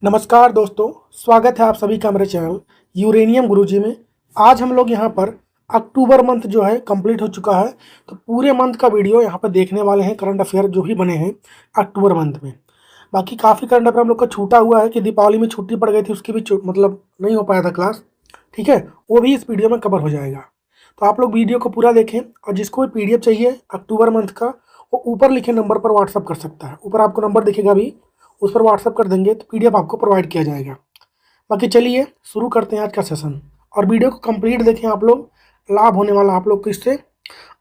नमस्कार दोस्तों, स्वागत है आप सभी का मेरे चैनल यूरेनियम गुरुजी में। आज हम लोग यहाँ पर अक्टूबर मंथ जो है कंप्लीट हो चुका है, तो पूरे मंथ का वीडियो यहाँ पर देखने वाले हैं। करंट अफेयर जो भी बने हैं अक्टूबर मंथ में, बाकी काफ़ी करंट अफेयर हम लोग का छूटा हुआ है कि दीपावली में छुट्टी पड़ गई थी, उसकी भी मतलब नहीं हो पाया था क्लास। ठीक है, वो भी इस वीडियो में कवर हो जाएगा, तो आप लोग वीडियो को पूरा देखें। और जिसको भी PDF चाहिए अक्टूबर मंथ का, वो ऊपर लिखे नंबर पर व्हाट्सअप कर सकता है। ऊपर आपको नंबर दिखेगा भी, उस पर व्हाट्सअप कर देंगे तो PDF आपको प्रोवाइड किया जाएगा। बाकी चलिए शुरू करते हैं आज का सेशन, और वीडियो को कंप्लीट देखें आप लोग, लाभ होने वाला आप लोग को इससे।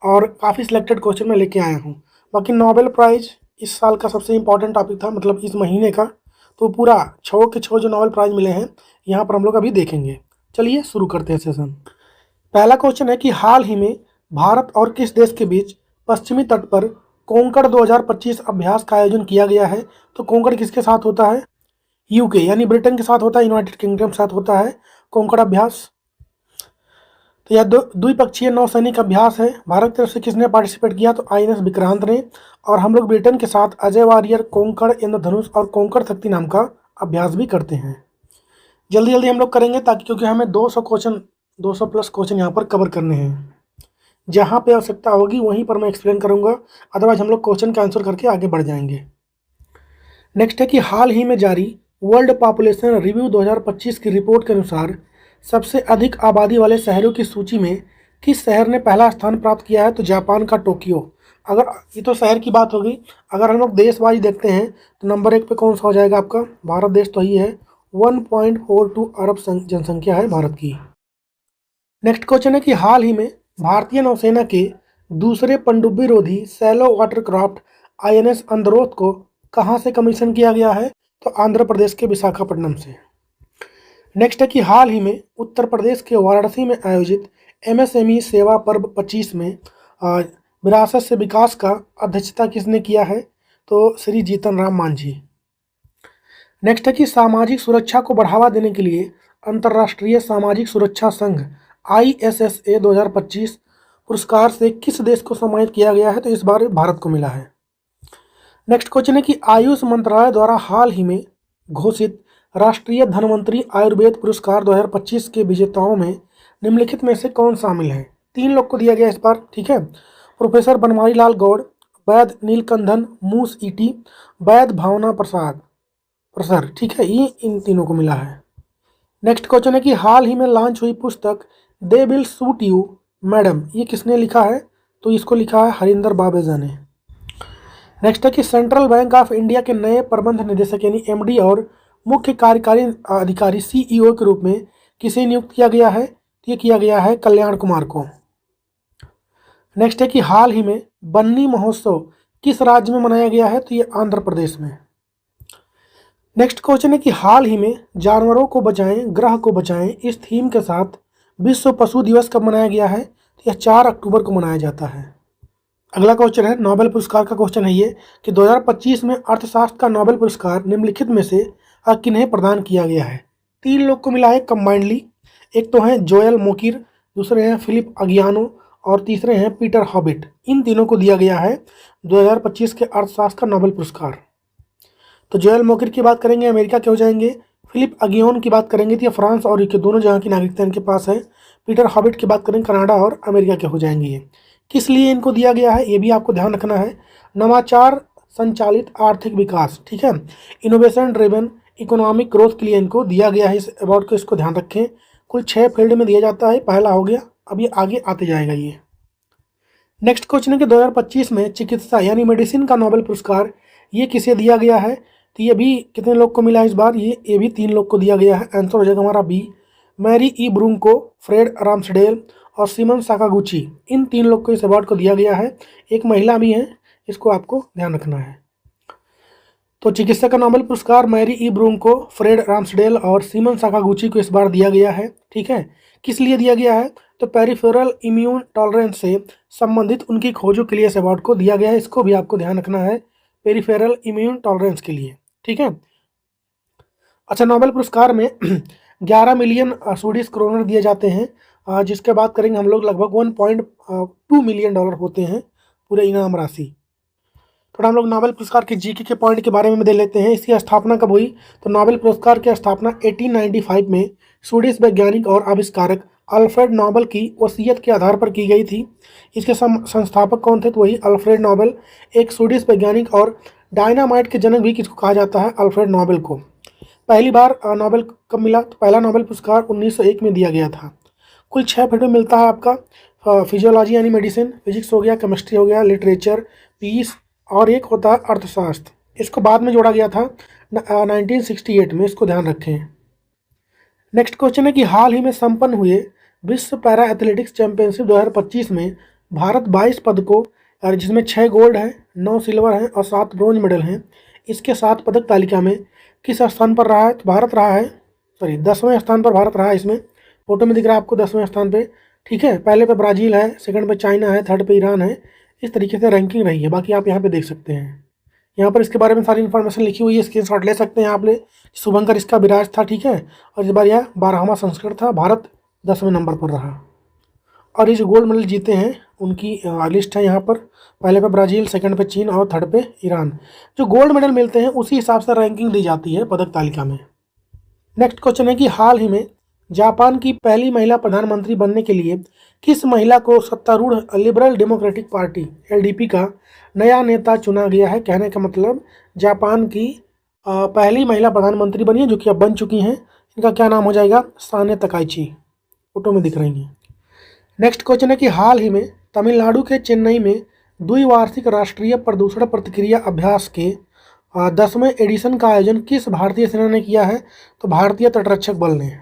और काफ़ी सिलेक्टेड क्वेश्चन मैं लेके आया हूँ। बाकी नोबेल प्राइज़ इस साल का सबसे इम्पोर्टेंट टॉपिक था, मतलब इस महीने का, तो पूरा 6 के 6 जो नोबेल प्राइज़ मिले हैं यहाँ पर हम लोग अभी देखेंगे। चलिए शुरू करते हैं सेशन। पहला क्वेश्चन है कि हाल ही में भारत और किस देश के बीच पश्चिमी तट पर कोंकण 2025 अभ्यास का आयोजन किया गया है। तो कोंकण किसके साथ होता है? UK यानी ब्रिटेन के साथ होता है, यूनाइटेड किंगडम के साथ होता है कोंकण अभ्यास। तो यह द्विपक्षीय नौसैनिक अभ्यास है। भारत की तरफ से किसने पार्टिसिपेट किया? तो INS विक्रांत ने। और हम लोग ब्रिटेन के साथ अजय वारियर, कोंकण, इंद्रधनुष और कोंकण शक्ति नाम का अभ्यास भी करते हैं। जल्दी जल्दी हम लोग करेंगे ताकि, क्योंकि हमें 200 प्लस क्वेश्चन यहाँ पर कवर करने हैं। जहाँ पे आवश्यकता होगी वहीं पर मैं एक्सप्लेन करूँगा, अदरवाइज हम लोग क्वेश्चन का आंसर करके आगे बढ़ जाएंगे। नेक्स्ट है कि हाल ही में जारी वर्ल्ड पॉपुलेशन रिव्यू 2025 की रिपोर्ट के अनुसार सबसे अधिक आबादी वाले शहरों की सूची में किस शहर ने पहला स्थान प्राप्त किया है? तो जापान का टोक्यो। अगर ये तो शहर की बात होगी, अगर हम लोग देश वाइज देखते हैं तो नंबर 1 पे कौन सा हो जाएगा आपका? भारत देश तो ही है, 1.42 अरब जनसंख्या है भारत की। नेक्स्ट क्वेश्चन है कि हाल ही में भारतीय नौसेना के दूसरे पनडुब्बी रोधी सैलो वाटरक्राफ्ट INS अंद्रोथ को कहाँ से कमीशन किया गया है? तो आंध्र प्रदेश के विशाखापट्टनम से। नेक्स्ट है कि हाल ही में उत्तर प्रदेश के वाराणसी में आयोजित MSME सेवा पर्व 25 में विरासत से विकास का अध्यक्षता किसने किया है? तो श्री जीतन राम मांझी। नेक्स्ट है कि सामाजिक सुरक्षा को बढ़ावा देने के लिए अंतर्राष्ट्रीय सामाजिक सुरक्षा संघ ISSA 2025 पुरस्कार से किस देश को सम्मानित किया गया है? तो इस बार भारत को मिला है। नेक्स्ट क्वेश्चन है कि आयुष मंत्रालय द्वारा हाल ही में घोषित राष्ट्रीय धन्वंतरी आयुर्वेद पुरस्कार 2025 के विजेताओं में निम्नलिखित में से कौन शामिल है? 3 लोग को दिया गया इस बार। ठीक है, प्रोफेसर बनवारी लाल गौड़, वैद नीलकंठन मूस ईटी, वैद भावना प्रसर। ठीक है, ये इन तीनों को मिला है। नेक्स्ट क्वेश्चन है कि हाल ही में लॉन्च हुई पुस्तक they will shoot you madam, ये किसने लिखा है? तो इसको लिखा है हरिंदर बाबेजा ने। नेक्स्ट है कि सेंट्रल बैंक ऑफ इंडिया के नए प्रबंध निदेशक यानी MD और मुख्य कार्यकारी अधिकारी CEO के रूप में किसे नियुक्त किया गया है? तो ये किया गया है कल्याण कुमार को। नेक्स्ट है कि हाल ही में बन्नी महोत्सव किस राज्य में मनाया गया है? तो ये आंध्र प्रदेश में। नेक्स्ट क्वेश्चन है कि हाल ही में जानवरों को बचाएं ग्रह को बचाएं इस थीम के साथ विश्व पशु दिवस कब मनाया गया है? तो यह 4 अक्टूबर को मनाया जाता है। अगला क्वेश्चन है नोबेल पुरस्कार का क्वेश्चन है ये कि 2025 में अर्थशास्त्र का नोबेल पुरस्कार निम्नलिखित में से किन्हें प्रदान किया गया है? 3 लोग को मिला है कंबाइंडली। एक तो हैं जोएल मोकिर, दूसरे हैं फिलिप अगियानो और तीसरे हैं पीटर हॉबिट। इन तीनों को दिया गया है 2025 के अर्थशास्त्र का नोबेल पुरस्कार। तो जोएल मोकिर की बात करेंगे अमेरिका के हो जाएंगे, फिलिप अगियोन की बात करेंगे तो ये फ्रांस और यूके दोनों जगह की नागरिकता इनके पास है। पीटर हॉबिट की बात करेंगे कनाडा और अमेरिका के हो जाएंगे। ये किस लिए इनको दिया गया है ये भी आपको ध्यान रखना है। नवाचार संचालित आर्थिक विकास, ठीक है, इनोवेशन ड्रिवन इकोनॉमिक ग्रोथ के लिए इनको दिया गया है इस अवार्ड को, इसको ध्यान रखें। कुल 6 फील्ड में दिया जाता है, पहला हो गया, अब ये आगे आते जाएगा ये। नेक्स्ट क्वेश्चन है कि 2025 में चिकित्सा यानी मेडिसिन का नोबेल पुरस्कार ये किसे दिया गया है? तो ये भी कितने लोग को मिला है इस बार? ये भी 3 लोग को दिया गया है। आंसर हो जाएगा हमारा बी, मैरी ई ब्रूंको, फ्रेड रामसडेल और सिमन साकागुची। इन 3 लोग को इस अवार्ड को दिया गया है। एक महिला भी है, इसको आपको ध्यान रखना है। तो चिकित्सा का नोबेल पुरस्कार मैरी ई ब्रूंको, फ्रेड रामसडेल और सिमन साकागुची को इस बार दिया गया है। ठीक है, किस लिए दिया गया है? तो पेरिफेरल इम्यून टॉलरेंस से संबंधित उनकी खोजों के लिए इस अवार्ड को दिया गया है। इसको भी आपको ध्यान रखना है, पेरिफेरल इम्यून टॉलरेंस के लिए। ठीक है, अच्छा, नोबेल पुरस्कार में 11 मिलियन स्वीडिश क्रोनर दिए जाते हैं, जिसके बात करेंगे हम लोग लगभग $1.2 मिलियन होते हैं पूरे इनाम राशि। थोड़ा हम लोग नोबेल पुरस्कार के जीके के पॉइंट के बारे में देख लेते हैं। इसकी स्थापना कब हुई? तो नोबेल पुरस्कार की स्थापना 1895 में स्वीडिश वैज्ञानिक और आविष्कारक अल्फ्रेड नोबेल की वसीयत के आधार पर की गई थी। इसके संस्थापक कौन थे? तो वही अल्फ्रेड नोबेल, एक स्वीडिश वैज्ञानिक, और डायनामाइट के जनक भी किसको कहा जाता है? अल्फ्रेड नोबेल को। पहली बार नोबेल कब मिला? तो पहला नोबेल पुरस्कार 1901 में दिया गया था। कुल 6 फील्ड में मिलता है आपका। फिजियोलॉजी यानी मेडिसिन, फिजिक्स हो गया, केमिस्ट्री हो गया, लिटरेचर, पीस, और एक होता है अर्थशास्त्र। इसको बाद में जोड़ा गया था 1968 में, इसको ध्यान रखें। नेक्स्ट क्वेश्चन है कि हाल ही में संपन्न हुए विश्व पैरा एथलेटिक्स चैंपियनशिप 2025 में भारत 22 पदकों, जिसमें 6 गोल्ड है, 9 सिल्वर है और 7 ब्रोंज मेडल हैं, इसके साथ पदक तालिका में किस स्थान पर रहा है? तो भारत रहा है, 10वें स्थान पर भारत रहा है। इसमें फोटो में दिख रहा है आपको 10वें स्थान पे, ठीक है। पहले पे ब्राज़ील है, सेकंड पे चाइना है, थर्ड पे ईरान है। इस तरीके से रैंकिंग रही है। बाकी आप यहाँ पे देख सकते हैं, यहाँ पर इसके बारे में सारी इन्फॉर्मेशन लिखी हुई है, स्क्रीनशॉट ले सकते हैं आप ले। शुभंकर इसका विराज था, ठीक है। और इस बार यह 12वां संस्करण था, भारत 10वें नंबर पर रहा। और ये जो गोल्ड मेडल जीते हैं उनकी लिस्ट है यहाँ पर। पहले पे ब्राज़ील, सेकंड पे चीन और थर्ड पे ईरान। जो गोल्ड मेडल मिलते हैं उसी हिसाब से रैंकिंग दी जाती है पदक तालिका में। नेक्स्ट क्वेश्चन है कि हाल ही में जापान की पहली महिला प्रधानमंत्री बनने के लिए किस महिला को सत्तारूढ़ लिबरल डेमोक्रेटिक पार्टी एलडीपी का नया नेता चुना गया है? कहने का मतलब जापान की पहली महिला प्रधानमंत्री बनी है, जो कि अब बन चुकी हैं। इनका क्या नाम हो जाएगा? साने तकाइची, फोटो में दिख रही हैं। नेक्स्ट क्वेश्चन है कि हाल ही में तमिलनाडु के चेन्नई में द्विवार्षिक राष्ट्रीय प्रदूषण प्रतिक्रिया अभ्यास के 10वें एडिशन का आयोजन किस भारतीय सेना ने किया है? तो भारतीय तटरक्षक बल ने।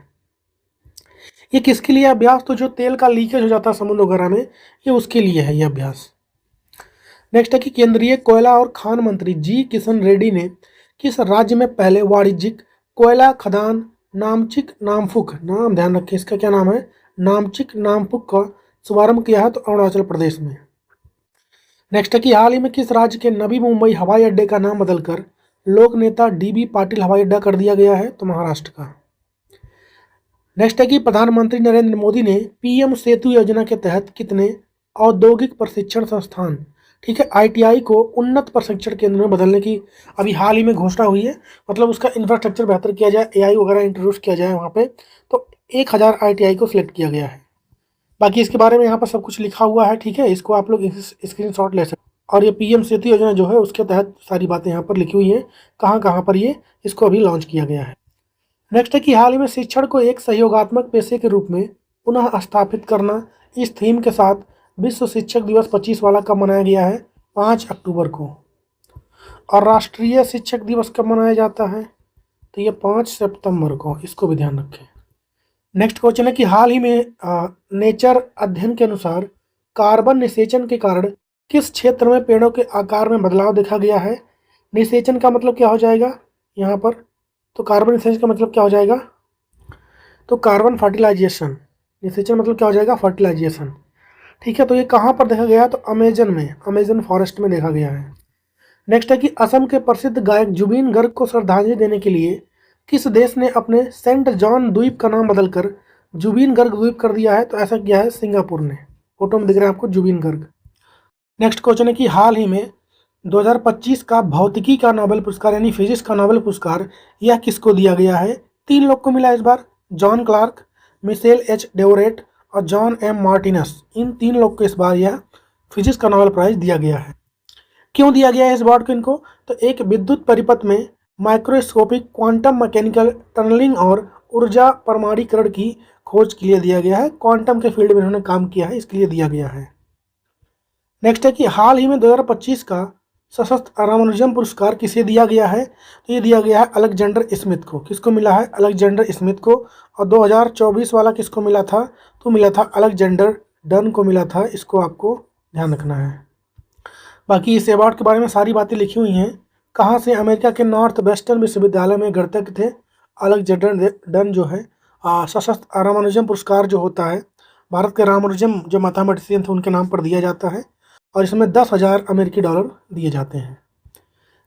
ये किसके लिए अभ्यास? तो जो तेल का लीकेज हो जाता है समुद्र वगैरह में, ये उसके लिए है ये अभ्यास। नेक्स्ट है कि केंद्रीय कोयला और खान मंत्री जी किशन रेड्डी ने किस राज्य में पहले वाणिज्यिक कोयला खदान नामचिक नामफुक, नाम ध्यान रखें इसका क्या नाम है, नामचिक नामफुक का शुभारंभ किया है? तो अरुणाचल प्रदेश में। नेक्स्ट है कि हाल ही में किस राज्य के नवी मुंबई हवाई अड्डे का नाम बदलकर लोक नेता डीबी पाटिल हवाई अड्डा कर दिया गया है? तो महाराष्ट्र का। नेक्स्ट है कि प्रधानमंत्री नरेंद्र मोदी ने पीएम सेतु योजना के तहत कितने औद्योगिक प्रशिक्षण संस्थान, ठीक है, आईटीआई को उन्नत प्रशिक्षण केंद्र में बदलने की अभी हाल ही में घोषणा हुई है। मतलब उसका इंफ्रास्ट्रक्चर बेहतर किया जाए, एआई वगैरह इंट्रोड्यूस किया जाए वहाँ पे। तो 1000 आईटीआई को सिलेक्ट किया गया है। बाकी इसके बारे में यहाँ पर सब कुछ लिखा हुआ है, ठीक है। इसको आप लोग स्क्रीनशॉट ले सकते हैं। और ये पीएम सेतु योजना जो है उसके तहत सारी बातें यहाँ पर लिखी हुई हैं, कहाँ कहाँ पर ये इसको अभी लॉन्च किया गया है। नेक्स्ट है कि हाल ही में शिक्षण को एक सहयोगात्मक पेशे के रूप में पुनः स्थापित करना, इस थीम के साथ विश्व शिक्षक दिवस 25 वाला कब मनाया गया है? 5 अक्टूबर को। और राष्ट्रीय शिक्षक दिवस कब मनाया जाता है? तो ये 5 सितंबर को, इसको भी ध्यान रखें। नेक्स्ट क्वेश्चन है कि हाल ही में नेचर अध्ययन के अनुसार कार्बन निषेचन के कारण किस क्षेत्र में पेड़ों के आकार में बदलाव देखा गया है? निषेचन का मतलब क्या हो जाएगा यहाँ पर? तो कार्बन निषेचन का मतलब क्या हो जाएगा? तो कार्बन फर्टिलाइजेशन। निषेचन मतलब क्या हो जाएगा? फर्टिलाइजेशन, ठीक है। तो ये कहाँ पर देखा गया? तो अमेजन में, अमेजन फॉरेस्ट में देखा गया है। नेक्स्ट है कि असम के प्रसिद्ध गायक जुबिन गर्ग को श्रद्धांजलि देने के लिए किस देश ने अपने सेंट जॉन द्वीप का नाम बदलकर जुबिन गर्ग द्वीप कर दिया है? तो ऐसा किया है सिंगापुर ने। फोटो में दिख रहा है आपको जुबिन गर्ग। नेक्स्ट क्वेश्चन है कि हाल ही में 2025 का भौतिकी का नोबेल पुरस्कार यानी फिजिक्स का नोबेल पुरस्कार यह किसको दिया गया है? 3 लोग को मिला इस बार, जॉन क्लार्क, मिशेल एच डेवोरेट और जॉन एम मार्टिनस। इन 3 लोग को इस बार यह फिजिक्स का नोबेल प्राइज दिया गया है। क्यों दिया गया है इस बार को इनको? तो एक विद्युत परिपथ में माइक्रोस्कोपिक क्वांटम मैकेनिकल टनलिंग और ऊर्जा परमाणुकरण की खोज के लिए दिया गया है। क्वांटम के फील्ड में इन्होंने काम किया है, इसके लिए दिया गया है। नेक्स्ट है कि हाल ही में 2025 का सशस्त्र रामानुजम पुरस्कार किसे दिया गया है? तो ये दिया गया है अलेक्जेंडर स्मिथ को। किसको मिला है? अलेक्जेंडर स्मिथ को। और 2024 वाला किसको मिला था? तो मिला था अलेक्जेंडर डन को मिला था। इसको आपको ध्यान रखना है। बाकी इस अवार्ड के बारे में सारी बातें लिखी हुई हैं। कहाँ से? अमेरिका के नॉर्थ वेस्टर्न विश्वविद्यालय में गणितज्ञ थे अलेक्जेंडर डन जो है। सशस्त्र रामानुजम पुरस्कार जो होता है भारत के रामानुजम जो मैथमेटिशियन थे उनके नाम पर दिया जाता है और इसमें 10,000 अमेरिकी डॉलर दिए जाते हैं।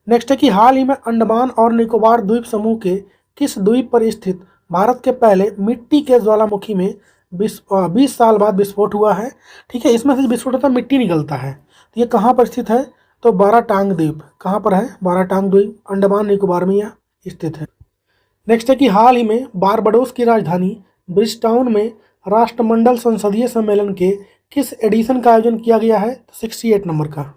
नेक्स्ट है कि हाल ही में अंडमान और निकोबार द्वीप समूह के किस द्वीप पर स्थित भारत के पहले मिट्टी के ज्वालामुखी में 20 साल बाद विस्फोट हुआ है? ठीक है, इसमें से विस्फोट होता है, मिट्टी निकलता है। तो ये कहाँ पर स्थित है? तो बाराटांग द्वीप कहाँ पर है? बाराटांग द्वीप अंडमान निकोबार में यह स्थित है। नेक्स्ट है कि हाल ही में बारबाडोस की राजधानी ब्रिजटाउन में राष्ट्रमंडल संसदीय सम्मेलन के किस एडिशन का आयोजन किया गया है? 68 नंबर का।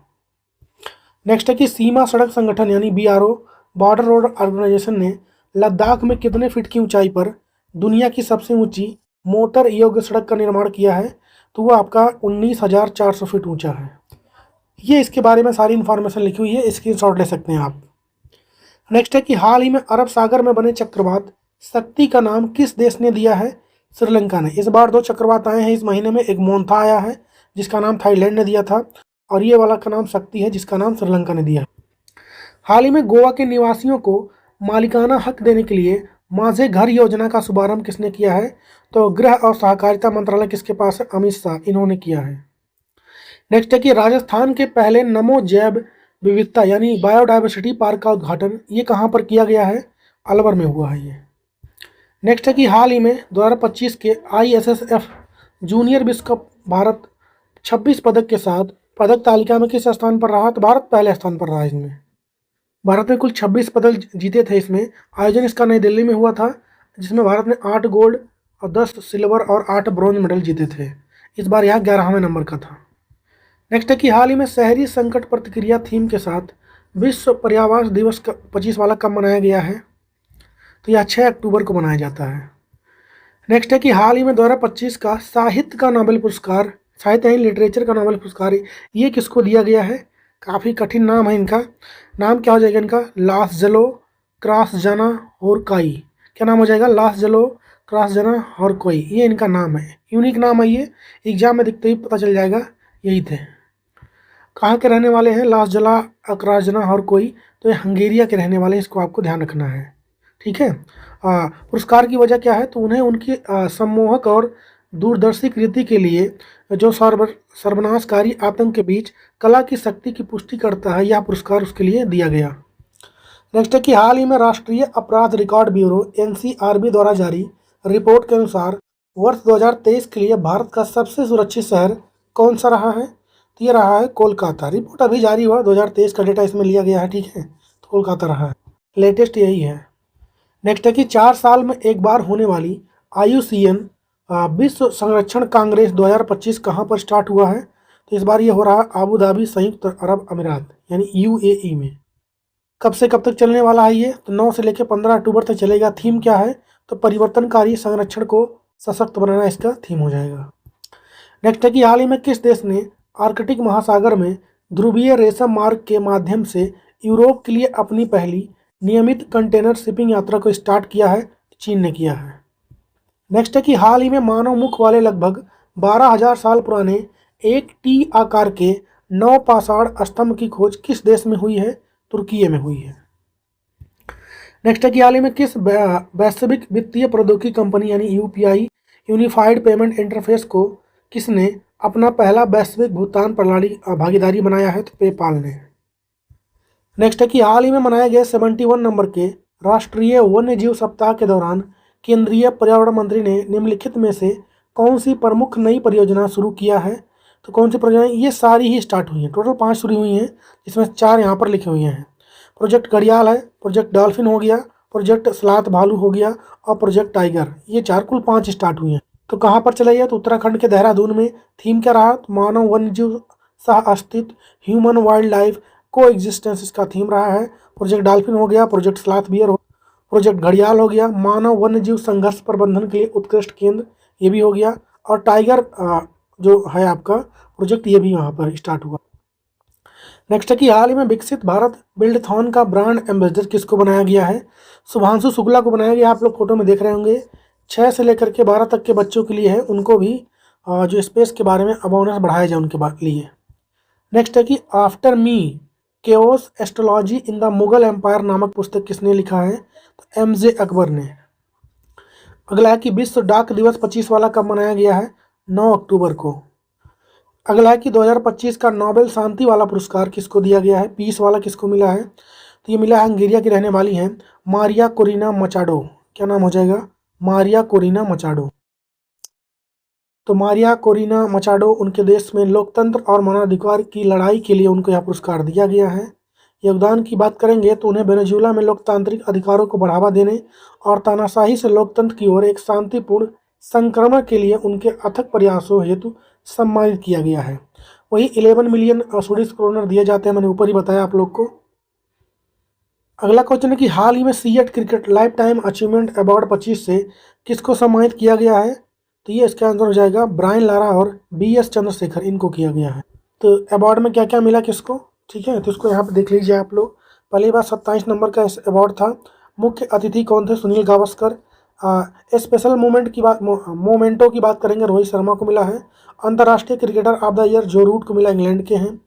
नेक्स्ट है कि सीमा सड़क संगठन यानी BRO बॉर्डर रोड ऑर्गेनाइजेशन ने लद्दाख में कितने फीट की ऊंचाई पर दुनिया की सबसे ऊंची मोटर योग्य सड़क का निर्माण किया है? तो वो आपका 19,400 फीट ऊंचा है। ये इसके बारे में सारी इन्फॉर्मेशन लिखी हुई है, स्क्रीनशॉट ले सकते हैं आप। नेक्स्ट है कि हाल ही में अरब सागर में बने चक्रवात शक्ति का नाम किस देश ने दिया है? श्रीलंका ने। इस बार 2 चक्रवात आए हैं इस महीने में। एक मोन्था आया है जिसका नाम थाईलैंड ने दिया था, और ये वाला का नाम शक्ति है जिसका नाम श्रीलंका ने दिया है। हाल ही में गोवा के निवासियों को मालिकाना हक देने के लिए माझे घर योजना का शुभारंभ किसने किया है? तो गृह और सहकारिता मंत्रालय किसके पास है? अमित शाह, इन्होंने किया है। नेक्स्ट है कि राजस्थान के पहले नमो जैव विविधता यानी बायोडाइवर्सिटी पार्क का उद्घाटन ये कहाँ पर किया गया है? अलवर में हुआ है ये। नेक्स्ट है कि हाल ही में 2025 के ISSF जूनियर विश्व कप भारत 26 पदक के साथ पदक तालिका में किस स्थान पर रहा? तो भारत पहले स्थान पर रहा। इसमें भारत ने कुल 26 पदक जीते थे। इसमें आयोजन इसका नई दिल्ली में हुआ था, जिसमें भारत ने 8 गोल्ड और 10 सिल्वर और 8 ब्रॉन्ज मेडल जीते थे। इस बार यह 11वें नंबर का था। नेक्स्ट है कि हाल ही में शहरी संकट प्रतिक्रिया थीम के साथ विश्व पर्यावरण दिवस 25 वाला कब मनाया गया है? तो यह 6 अक्टूबर को मनाया जाता है। नेक्स्ट है कि हाल ही में 2025 का साहित्य का नोबेल पुरस्कार, साहित्य यानी लिटरेचर का नोबेल पुरस्कार, ये किसको दिया गया है? काफ़ी कठिन नाम है इनका। नाम क्या हो जाएगा इनका? लासजलो क्रासजना होरकाई। क्या नाम हो जाएगा? लासजलो क्रासजना होरकाई, ये इनका नाम है। यूनिक नाम है ये, एग्जाम में दिखते ही पता चल जाएगा यही थे। कहाँ के रहने वाले हैं? लासजला क्रासजना होरकाई, तो ये हंगेरिया के रहने वाले हैं, इसको आपको ध्यान रखना है। ठीक है। पुरस्कार की वजह क्या है? तो उन्हें उनकी सम्मोहक और दूरदर्शी कृति के लिए जो सर्वनाशकारी आतंक के बीच कला की शक्ति की पुष्टि करता है, यह पुरस्कार उसके लिए दिया गया। नेक्स्ट है कि हाल ही में राष्ट्रीय अपराध रिकॉर्ड ब्यूरो NCRB द्वारा जारी रिपोर्ट के अनुसार वर्ष 2023 के लिए भारत का सबसे सुरक्षित शहर कौन सा रहा है? तो ये रहा है कोलकाता। रिपोर्ट अभी जारी हुआ, 2023 का डेटा इसमें लिया गया है। ठीक है, तो कोलकाता रहा है, लेटेस्ट यही है। नेक्स्ट है कि 4 साल में एक बार होने वाली IUCN विश्व संरक्षण कांग्रेस 2025 कहाँ पर स्टार्ट हुआ है? तो इस बार ये हो रहा है अबू धाबी संयुक्त अरब अमीरात यानी UAE में। कब से कब तक चलने वाला है ये? तो 9 से लेकर 15 अक्टूबर तक चलेगा। थीम क्या है? तो परिवर्तनकारी संरक्षण को सशक्त बनाना इसका थीम हो जाएगा। नेक्स्ट है कि हाल ही में किस देश ने आर्कटिक महासागर में ध्रुवीय रेशम मार्ग के माध्यम से यूरोप के लिए अपनी पहली नियमित कंटेनर शिपिंग यात्रा को स्टार्ट किया है? चीन ने किया है। नेक्स्ट है कि हाल ही में मानव मुख वाले लगभग 12,000 साल पुराने एक T आकार के 9 पाषाण स्तंभ की खोज किस देश में हुई है? तुर्की में हुई है। नेक्स्ट है कि हाल ही में किस वैश्विक वित्तीय प्रौद्योगिकी कंपनी यानी UPI यूनिफाइड पेमेंट इंटरफेस को किसने अपना पहला वैश्विक भुगतान प्रणाली भागीदारी बनाया है? तो पेपाल ने। नेक्स्ट है कि हाल ही में मनाए गए 71 नंबर के राष्ट्रीय वन्य जीव सप्ताह के दौरान केंद्रीय पर्यावरण मंत्री ने निम्नलिखित में से कौन सी प्रमुख नई परियोजना शुरू किया है? तो कौन सी परियोजना? ये सारी ही स्टार्ट हुई हैं, टोटल 5 शुरू हुई हैं, जिसमें 4 यहाँ पर लिखे हुए हैं। प्रोजेक्ट घड़ियाल है, प्रोजेक्ट डॉल्फिन हो गया, प्रोजेक्ट सलात भालू हो गया और प्रोजेक्ट टाइगर। ये 4 कुल 5 स्टार्ट हुई हैं। तो कहाँ पर चलाई है? तो उत्तराखंड के देहरादून में। थीम क्या रहा? तो मानव वन्य जीव सह अस्तित्व, ह्यूमन वाइल्ड लाइफ को एग्जिस्टेंस इसका थीम रहा है। प्रोजेक्ट डॉल्फिन हो गया, प्रोजेक्ट स्लाथ बियर हो, प्रोजेक्ट घड़ियाल हो गया, मानव वन्य जीव संघर्ष प्रबंधन के लिए उत्कृष्ट केंद्र ये भी हो गया, और टाइगर जो है आपका प्रोजेक्ट ये भी यहाँ पर स्टार्ट हुआ। नेक्स्ट है कि हाल ही में विकसित भारत बिल्डथॉन का ब्रांड एम्बेसडर किसको बनाया गया है? शुभांशु शुक्ला को बनाया गया। आप लोग फोटो में देख रहे होंगे। 6 से लेकर के 12 तक के बच्चों के लिए है, उनको भी जो स्पेस के बारे में अवेयरनेस बढ़ाया जाए उनके लिए। नेक्स्ट है कि after me chaos astrology in the Mughal empire नामक पुस्तक किसने लिखा है? तो MJ अकबर ने। अगला है कि विश्व डाक दिवस 25 वाला कब मनाया गया है? 9 अक्टूबर को। अगला है कि 2025 का नोबेल शांति वाला पुरस्कार किसको दिया गया है? पीस वाला किसको मिला है? तो ये मिला है हंगेरिया की रहने वाली हैं मारिया कोरिना मचाडो। क्या नाम हो जाएगा? Maria Corina Machado. तो मारिया कोरिना मचाडो, उनके देश में लोकतंत्र और मानवाधिकार की लड़ाई के लिए उनको यह पुरस्कार दिया गया है। योगदान की बात करेंगे तो उन्हें वेनेजुएला में लोकतांत्रिक अधिकारों को बढ़ावा देने और तानाशाही से लोकतंत्र की ओर एक शांतिपूर्ण संक्रमण के लिए उनके अथक प्रयासों हेतु सम्मानित किया गया है। वही 11 मिलियन स्वीडिश क्रोनर दिए जाते हैं, मैंने ऊपर ही बताया आप लोग को। अगला क्वेश्चन है कि हाल ही में CEAT cricket life time achievement award 25 से किसको सम्मानित किया गया है? तो ये इसका आंसर हो जाएगा ब्रायन लारा और बीएस चंद्रशेखर, इनको किया गया है। तो अवार्ड में क्या क्या मिला किसको, ठीक है, तो इसको यहाँ पे देख लीजिए आप लोग। पहली बार 27 नंबर का अवार्ड था। मुख्य अतिथि कौन थे? सुनील गावस्कर। स्पेशल मोमेंटो की बात करेंगे, रोहित शर्मा को मिला है। अंतर्राष्ट्रीय cricketer of the year Joe Root को मिला, इंग्लैंड के हैं।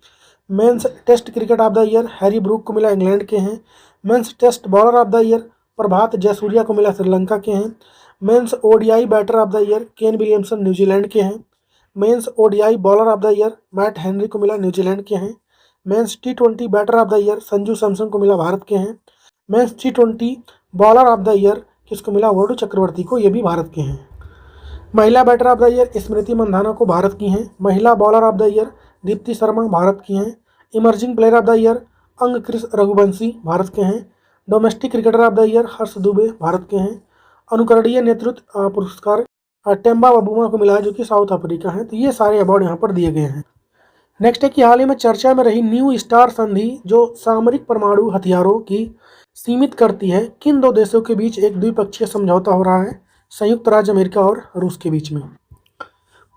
Men's test cricket of the year Harry Brook को मिला, इंग्लैंड के हैं। Men's test bowler of the year Prabath Jayasuriya को मिला, श्रीलंका के हैं। Men's ODI batter of the year Kane Williamson, New Zealand के हैं। Men's ODI bowler of the year Matt Henry को मिला, न्यूजीलैंड के हैं। मेंस टी20 batter of the year Sanju Samson को मिला, भारत के हैं। मेंस टी20 बॉलर ऑफ द ईयर किसको मिला? वरुण चक्रवर्ती को, ये भी भारत के हैं। महिला batter of the year Smriti Mandhana को, भारत की हैं। महिला bowler of the year Deepti Sharma, Bharat की हैं। Emerging player of the year Angkrish Raghuvanshi, Bharat के हैं। Domestic cricketer of the year Harsh Dubey, Bharat के हैं। अनुकरणीय नेतृत्व पुरस्कार टेम्बा बबूमा को मिला है, जो कि साउथ अफ्रीका है। तो ये सारे अवार्ड यहाँ पर दिए गए हैं। नेक्स्ट है कि हाल ही में चर्चा में रही न्यू स्टार संधि जो सामरिक परमाणु हथियारों की सीमित करती है, किन दो देशों के बीच एक द्विपक्षीय समझौता हो रहा है? संयुक्त राज्य अमेरिका और रूस के बीच में।